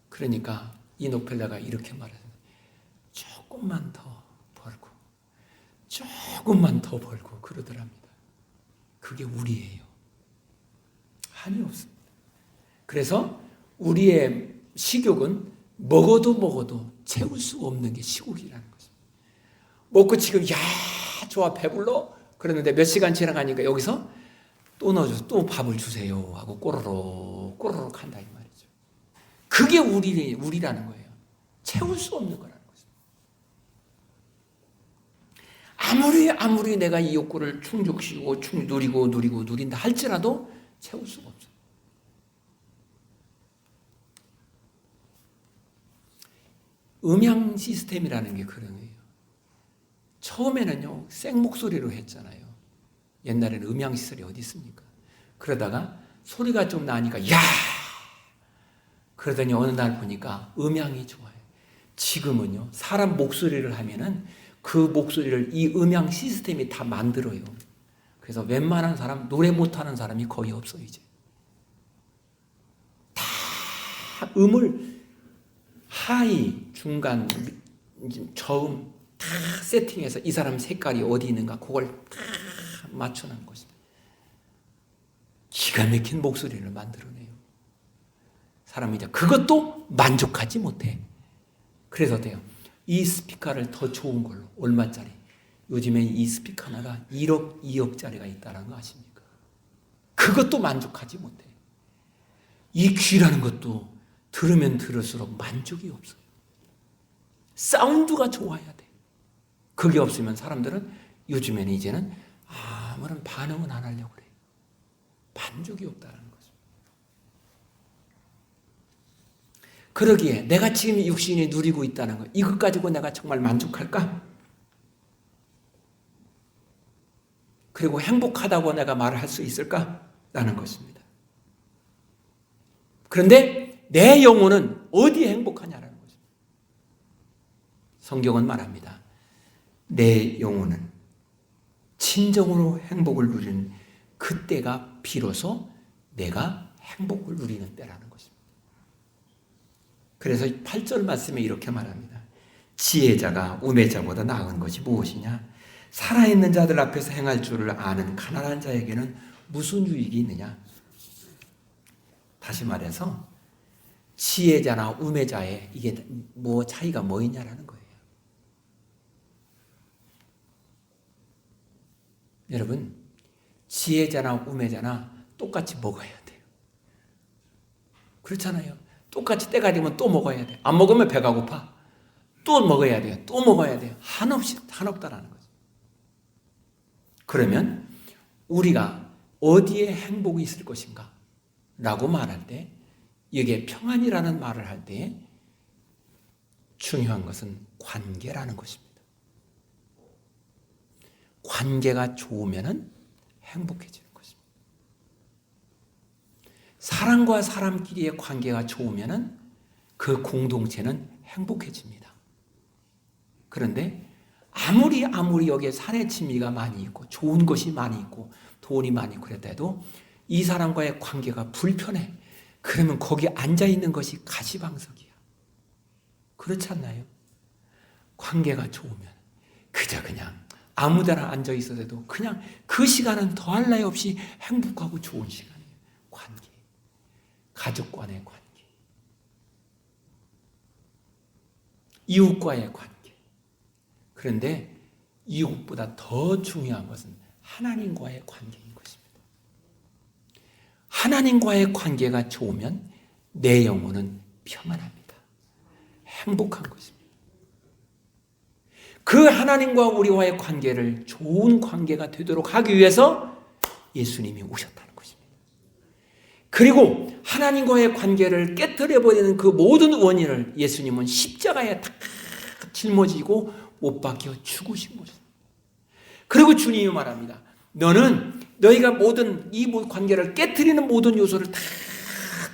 그러니까 이 록펠러가 이렇게 말해요. 조금만 더 벌고 조금만 더 벌고 그러더랍니다. 그게 우리예요. 한이 없습니다. 그래서 우리의 식욕은 먹어도 채울 수 없는 게 시국이라는 것입니다. 먹고 지금 야 좋아 배불러 그러는데 몇 시간 지나가니까 여기서 또 넣어줘서 또 밥을 주세요 하고 꼬르륵 한다 이 말이죠. 그게 우리라는 거예요. 채울 수 없는 거라는 것입니다. 아무리 내가 이 욕구를 충족시키고 누린다 할지라도 채울 수가 없어요. 음향 시스템이라는 게 그런 거예요. 처음에는요 생목소리로 했잖아요. 옛날에는 음향 시설이 어디 있습니까? 그러다가 소리가 좀 나니까 야 그러더니 어느 날 보니까 음향이 좋아요. 지금은요 사람 목소리를 하면은 그 목소리를 이 음향 시스템이 다 만들어요. 그래서 웬만한 사람 노래 못하는 사람이 거의 없어요. 이제 다 음을 하이, 중간, 저음 다 세팅해서 이 사람 색깔이 어디 있는가 그걸 다 맞춰놓은 것입니다. 기가 막힌 목소리를 만들어내요. 사람이 이제 그것도 만족하지 못해. 그래서 돼요. 이 스피커를 더 좋은 걸로 얼마짜리? 요즘에 이 스피커 하나가 1억, 2억짜리가 있다는 거 아십니까? 그것도 만족하지 못해. 이 귀라는 것도 들으면 들을수록 만족이 없어요. 사운드가 좋아야 돼. 그게 없으면 사람들은 요즘에는 이제는 아무런 반응은 안 하려고 그래요. 만족이 없다는 거죠. 그러기에 내가 지금 육신이 누리고 있다는 거 이것 가지고 내가 정말 만족할까? 그리고 행복하다고 내가 말을 할 수 있을까? 라는 것입니다. 그런데 내 영혼은 어디에 행복하냐라는 거죠. 성경은 말합니다. 내 영혼은 진정으로 행복을 누리는 그때가 비로소 내가 행복을 누리는 때라는 것입니다. 그래서 8절 말씀에 이렇게 말합니다. 지혜자가 우매자보다 나은 것이 무엇이냐? 살아있는 자들 앞에서 행할 줄을 아는 가난한 자에게는 무슨 유익이 있느냐? 다시 말해서 지혜자나 우매자의 이게 뭐 차이가 뭐 있냐라는 거예요. 여러분, 지혜자나 우매자나 똑같이 먹어야 돼요. 그렇잖아요. 똑같이 때가 되면 또 먹어야 돼요. 안 먹으면 배가 고파. 또 먹어야 돼요. 또 먹어야 돼요. 한없다라는 거죠. 그러면 우리가 어디에 행복이 있을 것인가? 라고 말할 때 이게 평안이라는 말을 할 때 중요한 것은 관계라는 것입니다. 관계가 좋으면 행복해지는 것입니다. 사람과 사람끼리의 관계가 좋으면 그 공동체는 행복해집니다. 그런데 아무리 여기에 사내 친미가 많이 있고 좋은 것이 많이 있고 돈이 많이 있고 그랬다 해도 이 사람과의 관계가 불편해. 그러면 거기 앉아있는 것이 가시방석이야. 그렇지 않나요? 관계가 좋으면 그저 그냥 아무데나 앉아있어도 그냥 그 시간은 더할 나위 없이 행복하고 좋은 시간이에요. 관계. 가족 간의 관계. 이웃과의 관계. 그런데 이웃보다 더 중요한 것은 하나님과의 관계인 것입니다. 하나님과의 관계가 좋으면 내 영혼은 평안합니다. 행복한 것입니다. 그 하나님과 우리와의 관계를 좋은 관계가 되도록 하기 위해서 예수님이 오셨다는 것입니다. 그리고 하나님과의 관계를 깨뜨려버리는 그 모든 원인을 예수님은 십자가에 다 짊어지고 못 박혀 죽으신 것입니다. 그리고 주님이 말합니다. 너는 너희가 모든 이 관계를 깨뜨리는 모든 요소를 다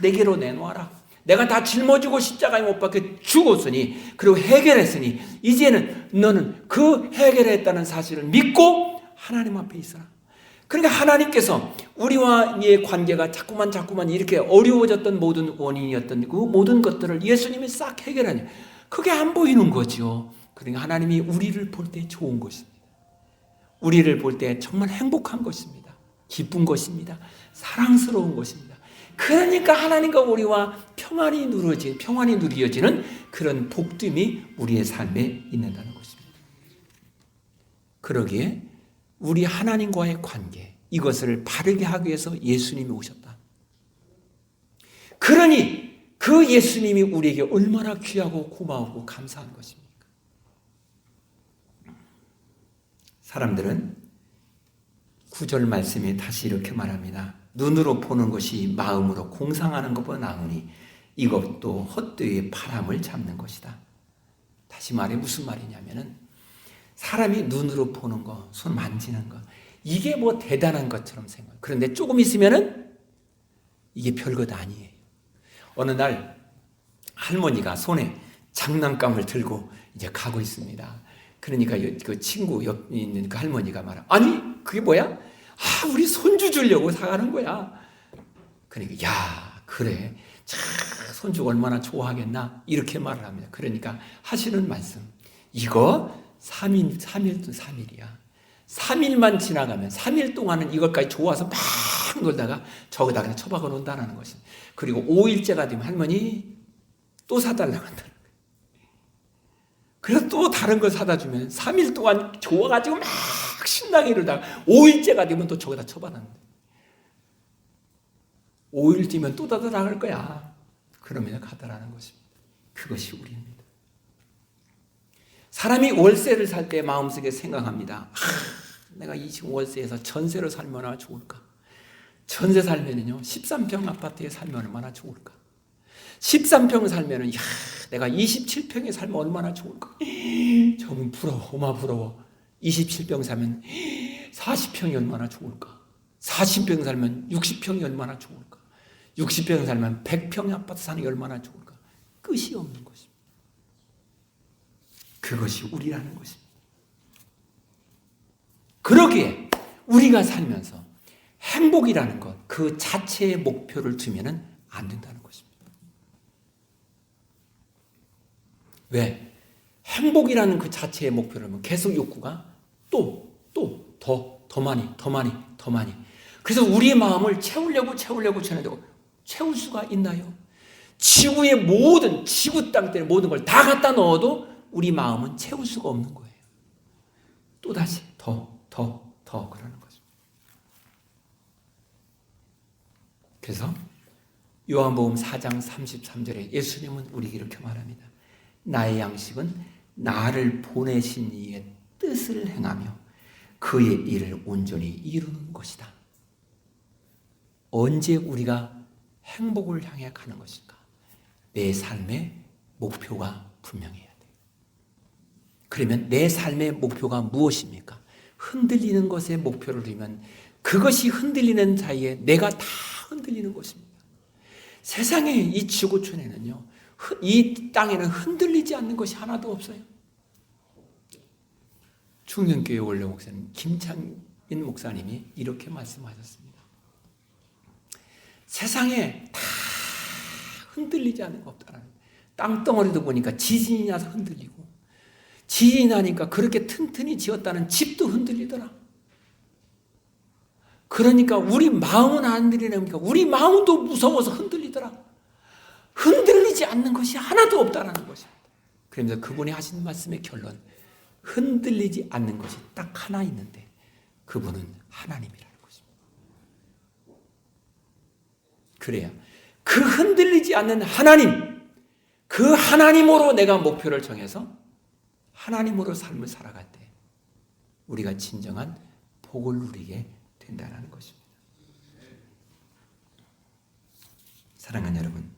내게로 내놓아라. 내가 다 짊어지고 십자가에 못 박혀 죽었으니 그리고 해결했으니 이제는 너는 그 해결했다는 사실을 믿고 하나님 앞에 있어라. 그러니까 하나님께서 우리와의 관계가 자꾸만 이렇게 어려워졌던 모든 원인이었던 그 모든 것들을 예수님이 싹 해결하냐. 그게 안 보이는 거죠. 그러니까 하나님이 우리를 볼 때 좋은 것입니다. 우리를 볼 때 정말 행복한 것입니다. 기쁜 것입니다. 사랑스러운 것입니다. 그러니까 하나님과 우리와 평안이 누려지는 그런 복됨이 우리의 삶에 있는다는 것입니다. 그러기에 우리 하나님과의 관계, 이것을 바르게 하기 위해서 예수님이 오셨다. 그러니 그 예수님이 우리에게 얼마나 귀하고 고마우고 감사한 것입니까? 사람들은 9절 말씀에 다시 이렇게 말합니다. 눈으로 보는 것이 마음으로 공상하는 것보다 나으니 이것도 헛되이 바람을 잡는 것이다. 다시 말해 무슨 말이냐면은 사람이 눈으로 보는 거, 손 만지는 거, 이게 뭐 대단한 것처럼 생각해요. 그런데 조금 있으면은 이게 별것 아니에요. 어느 날 할머니가 손에 장난감을 들고 이제 가고 있습니다. 그러니까 그 친구 옆에 있는 그 할머니가 말하, 아니 그게 뭐야? 우리 손주 주려고 사가는 거야. 그러니까 야 그래, 참 손주가 얼마나 좋아하겠나 이렇게 말을 합니다. 그러니까 하시는 말씀, 이거 3일이야. 3일만 지나가면 3일 동안은 이것까지 좋아서 막 놀다가 저기다 그냥 처박아 놓는다는 것이. 그리고 5일째가 되면 할머니 또 사달라고 한다. 그래서 또 다른 걸 사다 주면 3일 동안 좋아가지고 막 신나게 이러다가 5일째가 되면 또 저기다 처박았는데 5일 뒤면 또 닫아 나갈 거야. 그러면 가더라는 것입니다. 그것이 우리입니다. 사람이 월세를 살 때 마음속에 생각합니다. 내가 이 지금 월세에서 전세로 살면 얼마나 좋을까? 전세 살면은요 13평 아파트에 살면 얼마나 좋을까? 13평 살면은 내가 27평에 살면 얼마나 좋을까? 저분 부러워, 어마 부러워. 27평 살면 40평이 얼마나 좋을까? 40평 살면 60평이 얼마나 좋을까? 60평 살면 100평 아파트 사는 게 얼마나 좋을까? 끝이 없는 것입니다. 그것이 우리라는 것입니다. 그러기에 우리가 살면서 행복이라는 것, 그 자체의 목표를 두면은 안 된다는 것입니다. 왜? 행복이라는 그 자체의 목표를 하면 계속 욕구가 더 많이. 그래서 우리의 마음을 채우려고 채우는데 채울 수가 있나요? 지구의 지구 땅들의 모든 걸 다 갖다 넣어도 우리 마음은 채울 수가 없는 거예요. 또다시 더 그러는 거죠. 그래서 요한복음 4장 33절에 예수님은 우리에게 이렇게 말합니다. 나의 양식은 나를 보내신 이의 뜻을 행하며 그의 일을 온전히 이루는 것이다. 언제 우리가 행복을 향해 가는 것일까? 내 삶의 목표가 분명해야 돼요. 그러면 내 삶의 목표가 무엇입니까? 흔들리는 것에 목표를 두면 그것이 흔들리는 사이에 내가 다 흔들리는 것입니다. 세상의 이 지구촌에는요, 이 땅에는 흔들리지 않는 것이 하나도 없어요. 충정교회 원로 목사님 김창인 목사님이 이렇게 말씀하셨습니다. 세상에 다 흔들리지 않는 거 없다라는 거예요. 땅덩어리도 보니까 지진이 나서 흔들리고, 지진이 나니까 그렇게 튼튼히 지었다는 집도 흔들리더라. 그러니까 우리 마음은 안 흔들리니까 우리 마음도 무서워서 흔들리더라. 흔들리지 않는 것이 하나도 없다라는 것입니다. 그러면서 그분이 하신 말씀의 결론, 흔들리지 않는 것이 딱 하나 있는데 그분은 하나님이라는 것입니다. 그래야 그 흔들리지 않는 하나님, 그 하나님으로 내가 목표를 정해서 하나님으로 삶을 살아갈 때 우리가 진정한 복을 누리게 된다는 것입니다. 사랑하는 여러분,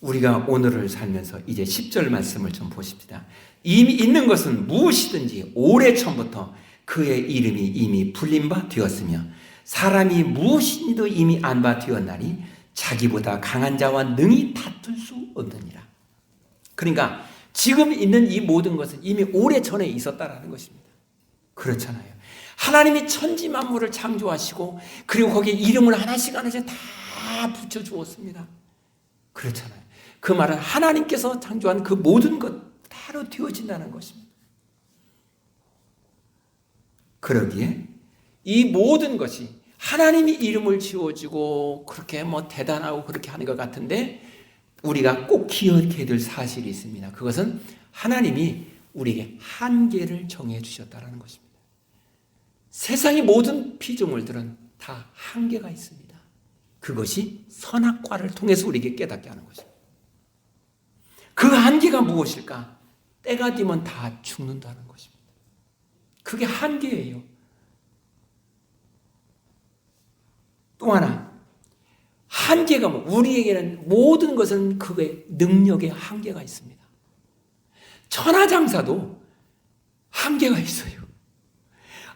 우리가 오늘을 살면서 이제 10절 말씀을 좀 보십시다. 이미 있는 것은 무엇이든지 오래전부터 그의 이름이 이미 불린 바 되었으며 사람이 무엇이든지 이미 안 바 되었나니 자기보다 강한 자와 능히 다툴 수 없느니라. 그러니까 지금 있는 이 모든 것은 이미 오래전에 있었다라는 것입니다. 그렇잖아요. 하나님이 천지 만물을 창조하시고 그리고 거기에 이름을 하나씩 다 붙여주었습니다. 그렇잖아요. 그 말은 하나님께서 창조한 그 모든 것 다로 되어진다는 것입니다. 그러기에 이 모든 것이 하나님이 이름을 지어주고 그렇게 대단하고 그렇게 하는 것 같은데 우리가 꼭 기억해야 될 사실이 있습니다. 그것은 하나님이 우리에게 한계를 정해 주셨다는 것입니다. 세상의 모든 피조물들은 다 한계가 있습니다. 그것이 선악과를 통해서 우리에게 깨닫게 하는 것입니다. 그 한계가 무엇일까? 때가 되면 다 죽는다는 것입니다. 그게 한계예요. 또 하나, 한계가 우리에게는 모든 것은 그의 능력의 한계가 있습니다. 천하장사도 한계가 있어요.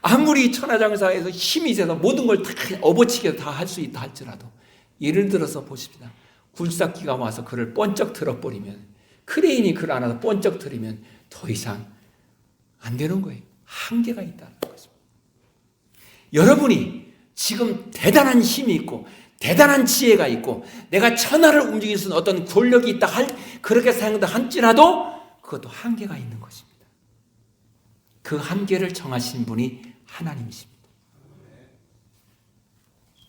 아무리 천하장사에서 힘이 있어서 모든 걸 다 업어치게 다 할 수 있다 할지라도 예를 들어서 보십시다. 굴삭기가 와서 그를 번쩍 들어버리면 크레인이 그를 안아서 번쩍 들이면 더 이상 안 되는 거예요. 한계가 있다는 거죠. 여러분이 지금 대단한 힘이 있고 대단한 지혜가 있고 내가 천하를 움직일 수 있는 어떤 권력이 있다 그렇게 생각할지라도 그것도 한계가 있는 것입니다. 그 한계를 정하신 분이 하나님이십니다.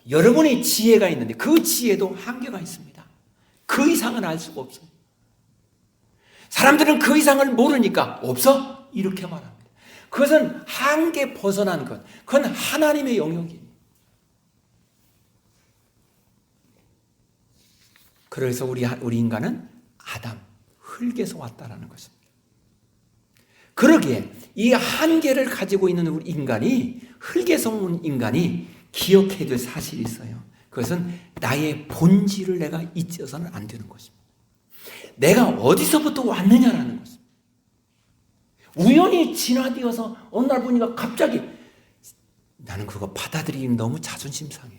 여러분이 지혜가 있는데 그 지혜도 한계가 있습니다. 그 이상은 알 수가 없어요. 사람들은 그 이상을 모르니까 없어? 이렇게 말합니다. 그것은 한계 벗어난 것. 그건 하나님의 영역입니다. 그래서 우리 인간은 아담, 흙에서 왔다라는 것입니다. 그러기에 이 한계를 가지고 있는 우리 인간이, 흙에서 온 인간이 기억해야 될 사실이 있어요. 그것은 나의 본질을 내가 잊어서는 안 되는 것입니다. 내가 어디서부터 왔느냐라는 것입니다. 우연히 진화되어서 어느 날 보니까 갑자기 나는 그거 받아들이기 너무 자존심 상해.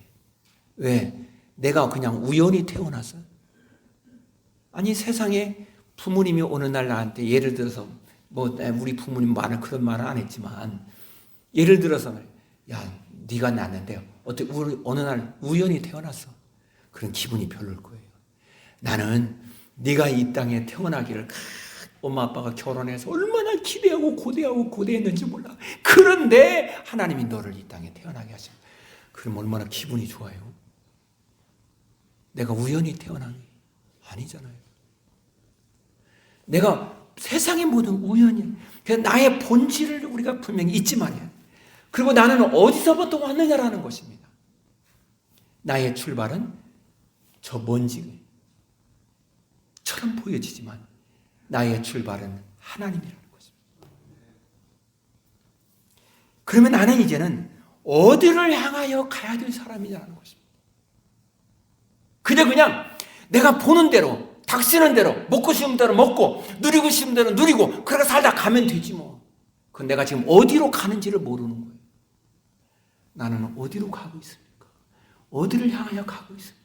왜? 내가 그냥 우연히 태어났어요. 아니 세상에 부모님이 어느 날 나한테 예를 들어서 우리 부모님 그런 말은 안 했지만 예를 들어서 야 네가 낳았는데 어떻게 어느 날 우연히 태어났어. 그런 기분이 별로일 거예요. 나는 네가 이 땅에 태어나기를 엄마 아빠가 결혼해서 얼마나 기대하고 고대했는지 몰라. 그런데 하나님이 너를 이 땅에 태어나게 하시고 그럼 얼마나 기분이 좋아요. 내가 우연히 태어난 게 아니잖아요. 내가 세상의 모든 우연이 그래서 나의 본질을 우리가 분명히 잊지 말아야 돼. 그리고 나는 어디서부터 왔느냐라는 것입니다. 나의 출발은 저 먼지처럼 보여지지만 나의 출발은 하나님이라는 것입니다. 그러면 나는 이제는 어디를 향하여 가야 될 사람이냐는 것입니다. 그냥 내가 보는 대로 닥치는 대로 먹고 싶은 대로 먹고 누리고 싶은 대로 누리고 그렇게 살다 가면 되지 뭐. 그건 내가 지금 어디로 가는지를 모르는 거예요. 나는 어디로 가고 있습니까? 어디를 향하여 가고 있습니까?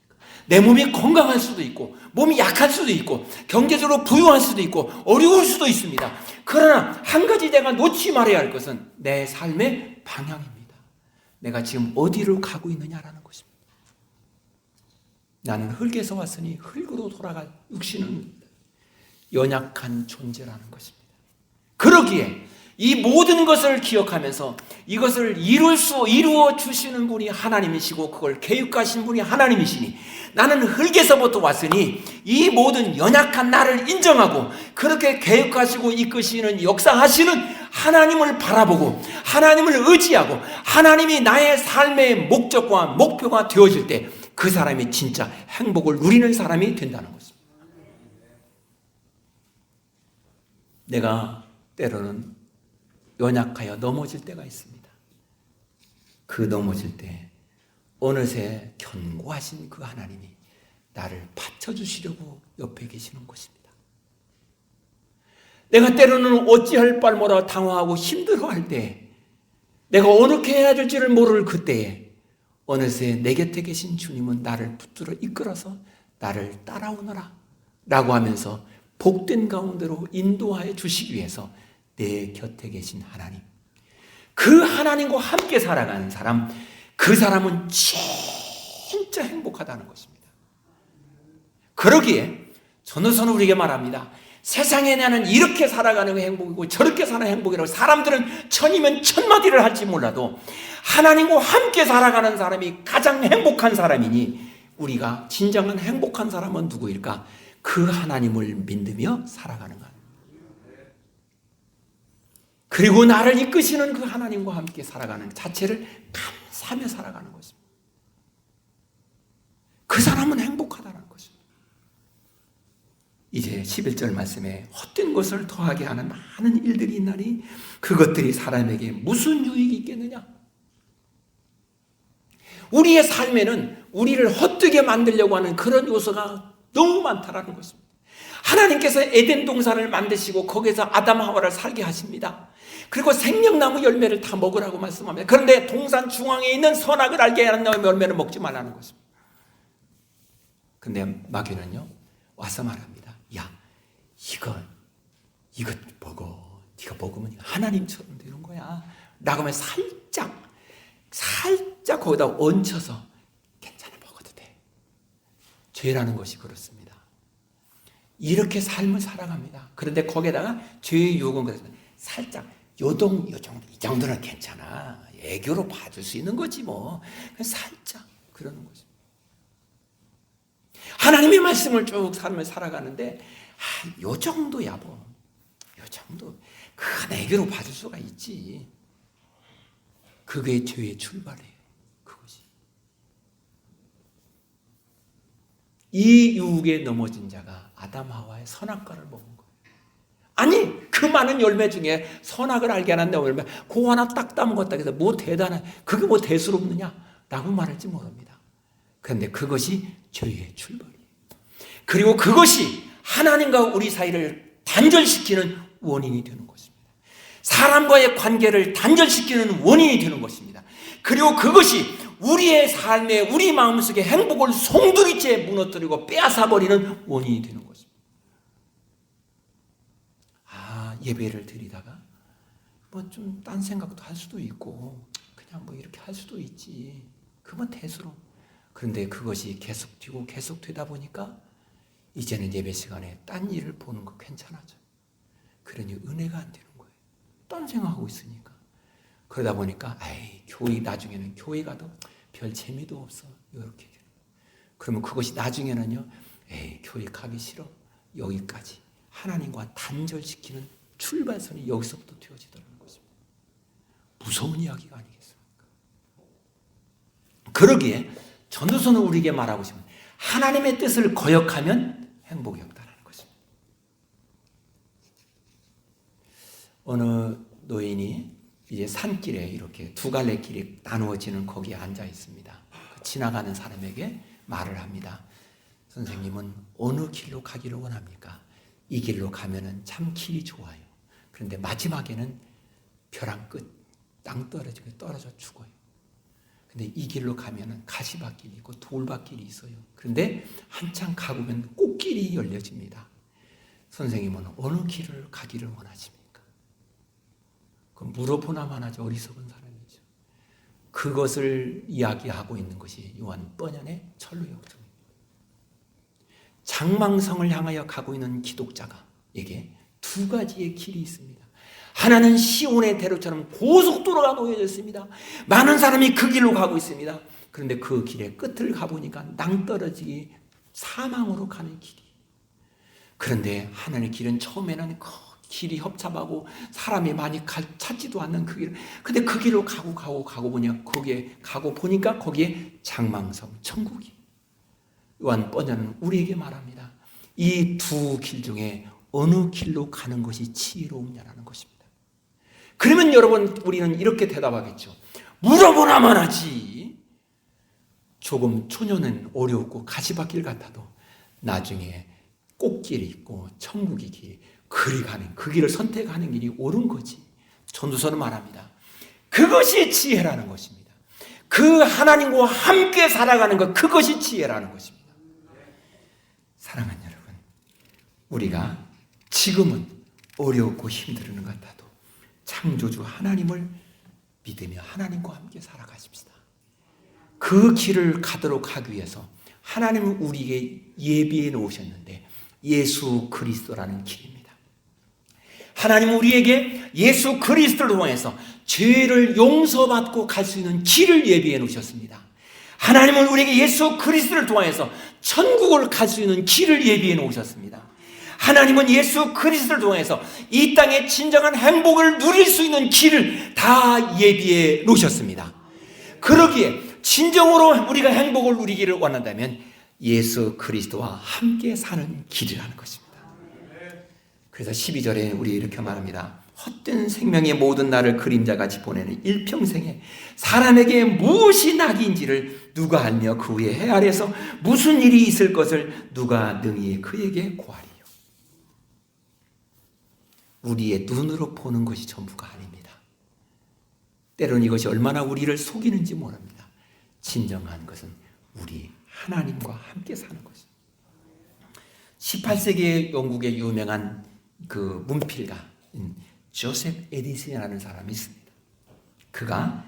내 몸이 건강할 수도 있고 몸이 약할 수도 있고 경제적으로 부유할 수도 있고 어려울 수도 있습니다. 그러나 한 가지 내가 놓지 말아야 할 것은 내 삶의 방향입니다. 내가 지금 어디로 가고 있느냐라는 것입니다. 나는 흙에서 왔으니 흙으로 돌아갈 육신은 연약한 존재라는 것입니다. 그러기에 이 모든 것을 기억하면서 이것을 이루어 주시는 분이 하나님이시고 그걸 계획하신 분이 하나님이시니 나는 흙에서부터 왔으니 이 모든 연약한 나를 인정하고 그렇게 계획하시고 이끄시는 역사하시는 하나님을 바라보고 하나님을 의지하고 하나님이 나의 삶의 목적과 목표가 되어질 때 그 사람이 진짜 행복을 누리는 사람이 된다는 것입니다. 내가 때로는 연약하여 넘어질 때가 있습니다. 그 넘어질 때 어느새 견고하신 그 하나님이 나를 받쳐주시려고 옆에 계시는 것입니다. 내가 때로는 어찌할 바를 몰라 당황하고 힘들어할 때 내가 어떻게 해야 될지를 모를 그때에 어느새 내 곁에 계신 주님은 나를 붙들어 이끌어서 나를 따라오너라 라고 하면서 복된 가운데로 인도하여 주시기 위해서 내 곁에 계신 하나님, 그 하나님과 함께 살아가는 사람, 그 사람은 진짜 행복하다는 것입니다. 그러기에 전도서는 우리에게 말합니다. 세상에 나는 이렇게 살아가는 게 행복이고 저렇게 사는 행복이라고 사람들은 천이면 천마디를 할지 몰라도 하나님과 함께 살아가는 사람이 가장 행복한 사람이니 우리가 진정한 행복한 사람은 누구일까? 그 하나님을 믿으며 살아가는 것. 그리고 나를 이끄시는 그 하나님과 함께 살아가는 자체를 감사하며 살아가는 것입니다. 그 사람은 행복하다는 것입니다. 이제 11절 말씀에 헛된 것을 더하게 하는 많은 일들이 있나니 그것들이 사람에게 무슨 유익이 있겠느냐? 우리의 삶에는 우리를 헛되게 만들려고 하는 그런 요소가 너무 많다라는 것입니다. 하나님께서 에덴 동산을 만드시고 거기서 아담 하와를 살게 하십니다. 그리고 생명나무 열매를 다 먹으라고 말씀합니다. 그런데 동산 중앙에 있는 선악을 알게 하는 열매를 먹지 말라는 것입니다. 근데 마귀는요 와서 말합니다. 야, 이거 먹어. 네가 먹으면 하나님처럼 되는 거야. 라고 하면 살짝 거기다 얹혀서 괜찮아 먹어도 돼. 죄라는 것이 그렇습니다. 이렇게 삶을 살아갑니다. 그런데 거기에다가 죄의 유혹은 그렇습니다. 살짝 이 정도는 괜찮아. 애교로 봐줄 수 있는 거지 뭐. 살짝 그러는 거죠. 하나님의 말씀을 쭉 삶을 살아가는데 요 정도야 뭐. 요 정도. 큰 애교로 봐줄 수가 있지. 그게 죄의 출발이에요. 그것이. 이 유혹에 넘어진 자가 아담 하와의 선악과를 먹은 거예요. 아니 그 많은 열매 중에 선악을 알게 하는 열매 그거 하나 딱 따먹었다 해서 뭐 대단한 그게 뭐 대수롭느냐 라고 말할지 모릅니다. 그런데 그것이 죄의 출발이에요. 그리고 그것이 하나님과 우리 사이를 단절시키는 원인이 되는 것입니다. 사람과의 관계를 단절시키는 원인이 되는 것입니다. 그리고 그것이 우리의 삶에 우리 마음속에 행복을 송두리째 무너뜨리고 빼앗아버리는 원인이 되는 것입니다. 예배를 드리다가 뭐 좀 딴 생각도 할 수도 있고 그냥 뭐 이렇게 할 수도 있지. 그건 대수로. 그런데 그것이 계속 되다 보니까 이제는 예배 시간에 딴 일을 보는 거 괜찮아져. 그러니 은혜가 안 되는 거예요. 딴 생각하고 있으니까. 그러다 보니까 나중에는 교회 가도 별 재미도 없어. 이렇게. 그러면 그것이 나중에는요. 교회 가기 싫어. 여기까지. 하나님과 단절시키는 출발선이 여기서부터 되어지더라는 것입니다. 무서운 이야기가 아니겠습니까? 그러기에 전도서는 우리에게 말하고 있습니다. 하나님의 뜻을 거역하면 행복이 없다는 것입니다. 어느 노인이 이제 산길에 이렇게 두 갈래 길이 나누어지는 거기에 앉아 있습니다. 지나가는 사람에게 말을 합니다. 선생님은 어느 길로 가기를 원합니까? 이 길로 가면은 참 길이 좋아요. 그런데 마지막에는 벼랑 끝, 땅 떨어지고 떨어져 죽어요. 근데 이 길로 가면은 가시밭길이 있고 돌밭길이 있어요. 그런데 한참 가보면 꽃길이 열려집니다. 선생님은 어느 길을 가기를 원하십니까? 그럼 물어보나만 하죠. 어리석은 사람이죠. 그것을 이야기하고 있는 것이 요한 번연의 천루역정입니다. 장망성을 향하여 가고 있는 기독자에게 두 가지의 길이 있습니다. 하나는 시온의 대로처럼 고속도로가 놓여져 있습니다. 많은 사람이 그 길로 가고 있습니다. 그런데 그 길의 끝을 가보니까 낭떠러지기 사망으로 가는 길이. 그런데 하나님의 길은 처음에는 그 길이 협잡하고 사람이 많이 찾지도 않는 그 길. 근데 그 길로 가고 보니까 거기에 장망성, 천국이. 요한 번연은 우리에게 말합니다. 이 두 길 중에 어느 길로 가는 것이 지혜로우냐라는 것입니다. 그러면 여러분 우리는 이렇게 대답하겠죠. 물어보나만 하지. 조금 초년은 어려웠고 가시밭길 같아도 나중에 꽃길이 있고 천국의 길, 그 길을 선택하는 길이 옳은 거지. 전도서는 말합니다. 그것이 지혜라는 것입니다. 그 하나님과 함께 살아가는 것, 그것이 지혜라는 것입니다. 사랑하는 여러분, 우리가 지금은 어렵고 힘든 것 같아도 창조주 하나님을 믿으며 하나님과 함께 살아가십시다. 그 길을 가기 위해서 하나님은 우리에게 예비해 놓으셨는데 예수 그리스도라는 길입니다. 하나님은 우리에게 예수 그리스도를 통해서 죄를 용서받고 갈 수 있는 길을 예비해 놓으셨습니다. 하나님은 우리에게 예수 그리스도를 통해서 천국을 갈 수 있는 길을 예비해 놓으셨습니다. 하나님은 예수 그리스도를 통해서 이 땅의 진정한 행복을 누릴 수 있는 길을 다 예비해 놓으셨습니다. 그러기에 진정으로 우리가 행복을 누리기를 원한다면 예수 그리스도와 함께 사는 길이라는 것입니다. 그래서 12절에 우리 이렇게 말합니다. 헛된 생명의 모든 날을 그림자같이 보내는 일평생에 사람에게 무엇이 낙인지를 누가 알며 그 후에 해 아래서 무슨 일이 있을 것을 누가 능히 그에게 고하리요. 우리의 눈으로 보는 것이 전부가 아닙니다. 때로는 이것이 얼마나 우리를 속이는지 모릅니다. 진정한 것은 우리 하나님과 함께 사는 것입니다. 18세기에 영국의 유명한 그 문필가인 조셉 에디슨이라는 사람이 있습니다. 그가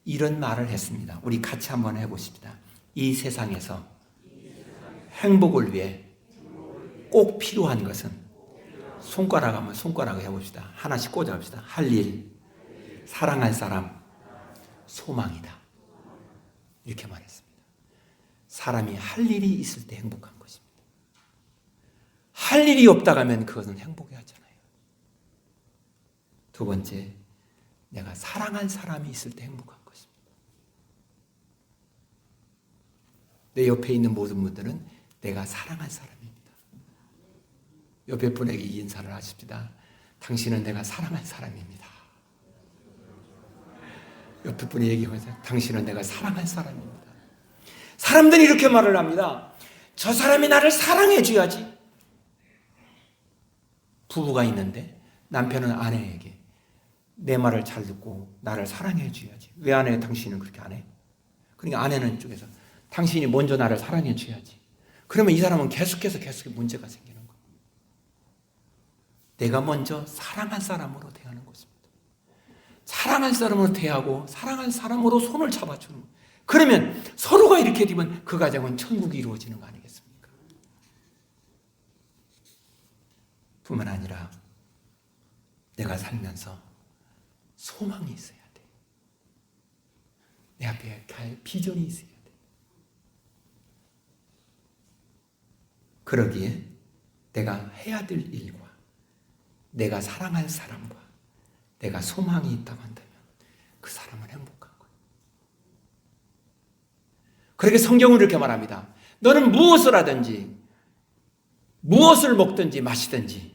이런 말을 했습니다. 우리 같이 한번 해보십시다. 이 세상에서 행복을 위해 꼭 필요한 것은 손가락 하면 손가락을 해봅시다. 하나씩 꽂아봅시다. 할 일, 사랑할 사람, 소망이다. 이렇게 말했습니다. 사람이 할 일이 있을 때 행복한 것입니다. 할 일이 없다고 하면 그것은 행복이 하잖아요. 두 번째, 내가 사랑할 사람이 있을 때 행복한 것입니다. 내 옆에 있는 모든 분들은 내가 사랑할 사람입니다. 옆에 분에게 이 인사를 하십시다. 당신은 내가 사랑할 사람입니다. 옆에 분이 얘기하세요. 당신은 내가 사랑할 사람입니다. 사람들이 이렇게 말을 합니다. 저 사람이 나를 사랑해 줘야지. 부부가 있는데 남편은 아내에게 내 말을 잘 듣고 나를 사랑해 줘야지. 왜 아내 당신은 그렇게 안 해? 그러니까 아내는 쪽에서 당신이 먼저 나를 사랑해 줘야지. 그러면 이 사람은 계속해서 문제가 생기는 거예요. 내가 먼저 사랑할 사람으로 대하는 것입니다. 사랑할 사람으로 대하고 사랑할 사람으로 손을 잡아주는 거예요. 그러면 서로가 이렇게 되면 그 가정은 천국이 이루어지는 거 아니겠습니까? 뿐만 아니라 내가 살면서 소망이 있어야 돼. 내 앞에 갈 비전이 있어야 돼. 그러기에 내가 해야 될 일과 내가 사랑할 사람과 내가 소망이 있다고 한다면 그 사람은 행복한 거예요. 그렇게 성경은 이렇게 말합니다. 너는 무엇을 하든지 무엇을 먹든지 마시든지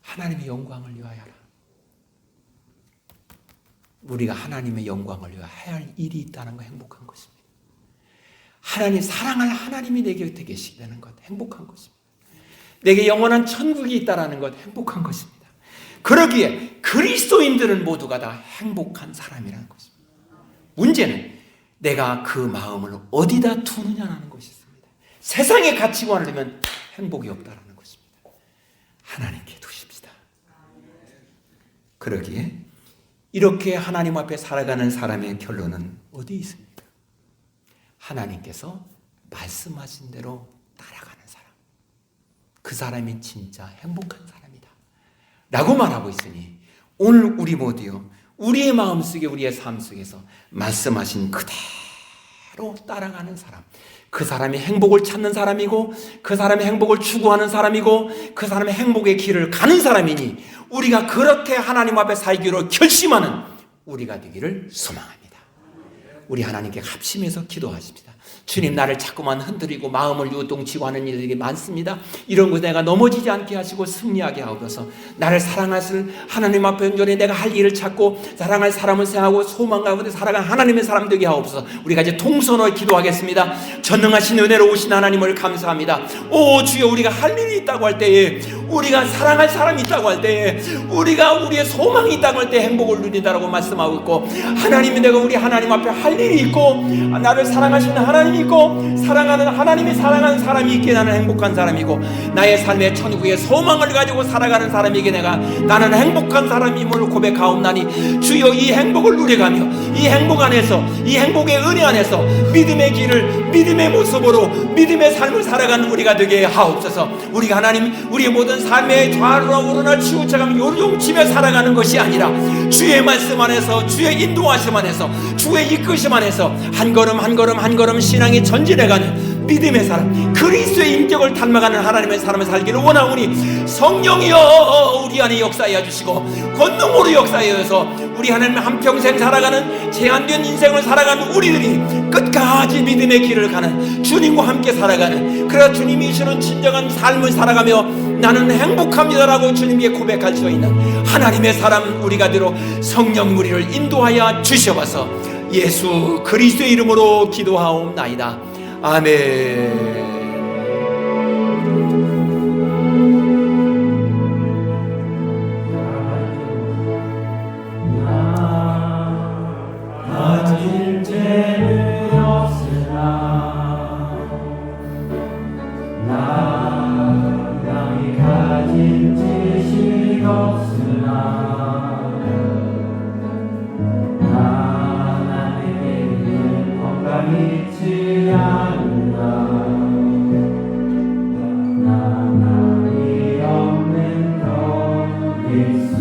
하나님의 영광을 위하여 하라. 우리가 하나님의 영광을 위하여 해야 할 일이 있다는 거 행복한 것입니다. 하나님 사랑할 하나님이 내 곁에 계시다는 것 행복한 것입니다. 내게 영원한 천국이 있다는 것 행복한 것입니다. 그러기에 그리스도인들은 모두가 다 행복한 사람이라는 것입니다. 문제는 내가 그 마음을 어디다 두느냐라는 것이 있습니다. 세상의 가치관을 두면 행복이 없다라는 것입니다. 하나님께 두십시다. 그러기에 이렇게 하나님 앞에 살아가는 사람의 결론은 어디 있습니까? 하나님께서 말씀하신 대로 따라가는 사람. 그 사람이 진짜 행복한 사람이다 라고 말하고 있으니 오늘 우리 모두요 우리의 마음속에 우리의 삶 속에서 말씀하신 그대로 따라가는 사람, 그 사람이 행복을 찾는 사람이고 그 사람의 행복을 추구하는 사람이고 그 사람의 행복의 길을 가는 사람이니 우리가 그렇게 하나님 앞에 살기로 결심하는 우리가 되기를 소망합니다. 우리 하나님께 합심해서 기도하십시다. 주님, 나를 자꾸만 흔들리고 마음을 요동치고 하는 일들이 많습니다. 이런 곳에 내가 넘어지지 않게 하시고 승리하게 하옵소서. 나를 사랑하실 하나님 앞에 온전히 내가 할 일을 찾고 사랑할 사람을 생각하고 소망 가운데 살아간 하나님의 사람 되게 하옵소서. 우리가 이제 통성으로 기도하겠습니다. 전능하신 은혜로우신 하나님을 감사합니다. 오 주여, 우리가 할 일이 있다고 할 때에, 우리가 사랑할 사람이 있다고 할 때에, 우리가 우리의 소망이 있다고 할 때 행복을 누린다라고 말씀하고 있고, 하나님이 내가 우리 하나님 앞에 할 일이 있고 나를 사랑하시는 하나님이 믿고 사랑하는 하나님이 사랑하는 사람이 있기에 나는 행복한 사람이고, 나의 삶의 천국의 소망을 가지고 살아가는 사람이기에 나는 행복한 사람임을 고백하옵나니, 주여 이 행복을 누려가며 이 행복 안에서, 이 행복의 은혜 안에서 믿음의 길을 믿음의 모습으로 믿음의 삶을 살아가는 우리가 되게 하옵소서. 우리가 하나님, 우리의 모든 삶의 좌우로 우러나 치우쳐가며 요동치며 살아가는 것이 아니라 주의 말씀 안에서, 주의 인도하심 안에서, 주의 이끄심 안에서 한 걸음 한 걸음 한 걸음 신앙이 전진해가는 믿음의 사람, 그리스도의 인격을 닮아가는 하나님의 사람을 살기를 원하오니, 성령이여 우리 안에 역사하여 주시고 권능으로 역사하여서 우리 하나님 한평생 살아가는 제한된 인생을 살아가는 우리들이 끝까지 믿음의 길을 가는, 주님과 함께 살아가는, 그래서 주님이 주는 진정한 삶을 살아가며 나는 행복합니다라고 주님께 고백할 수 있는 하나님의 사람 우리가 되도록 성령 우리를 인도하여 주셔서 예수 그리스도의 이름으로 기도하옵나이다. 아멘. 가진 죄는 없으나 남이 가진 지식 없으나 하나님에게는 건강이 있지 않는다. 나만이 없는 것 있으니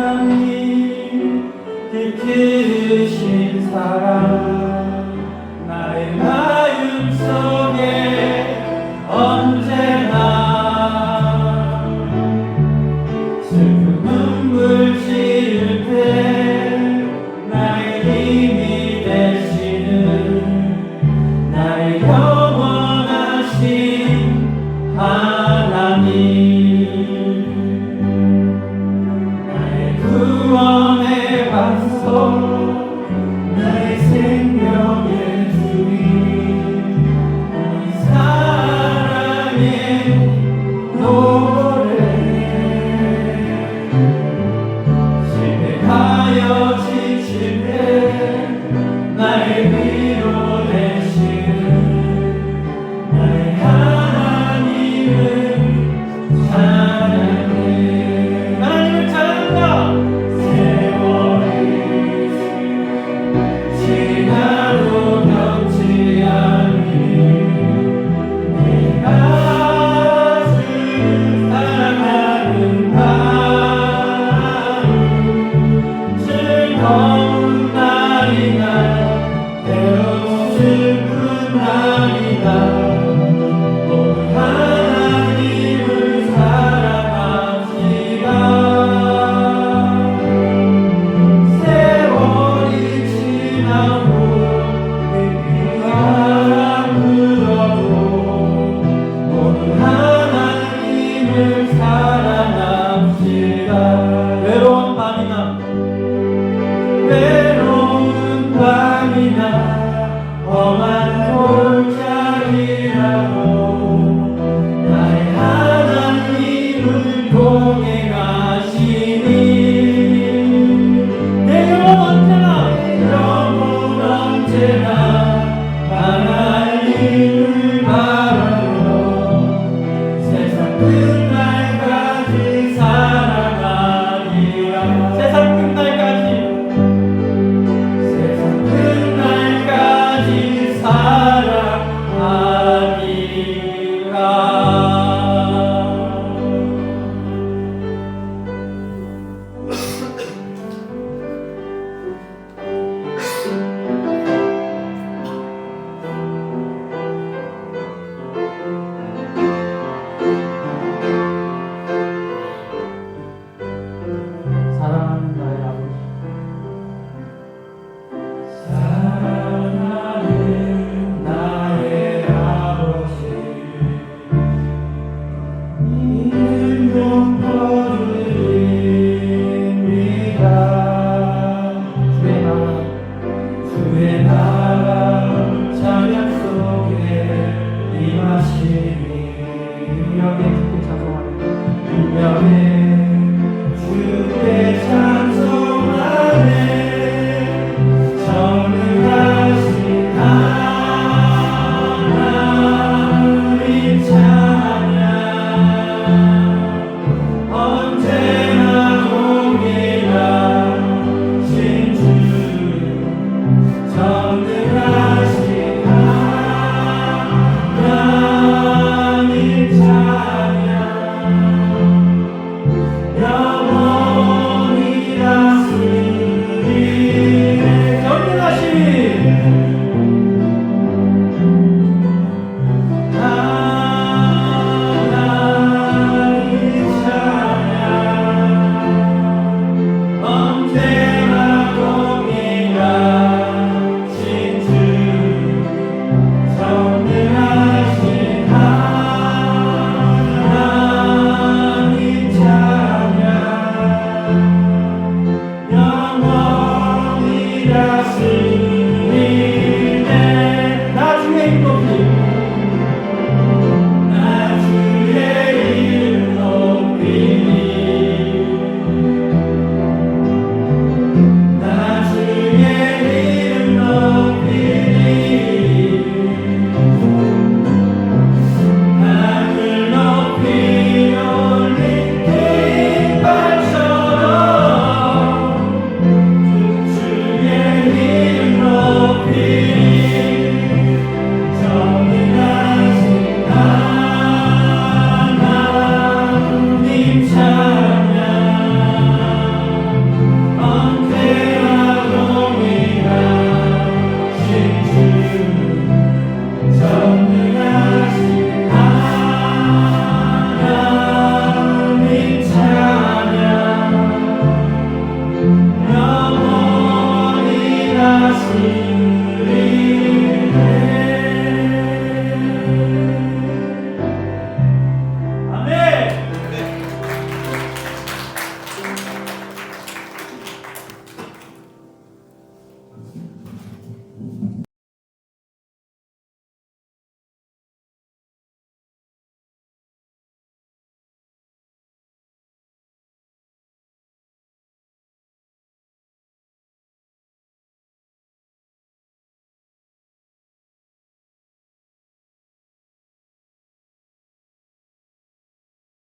하나님 이끄신 사랑 나의 마음속에 능력에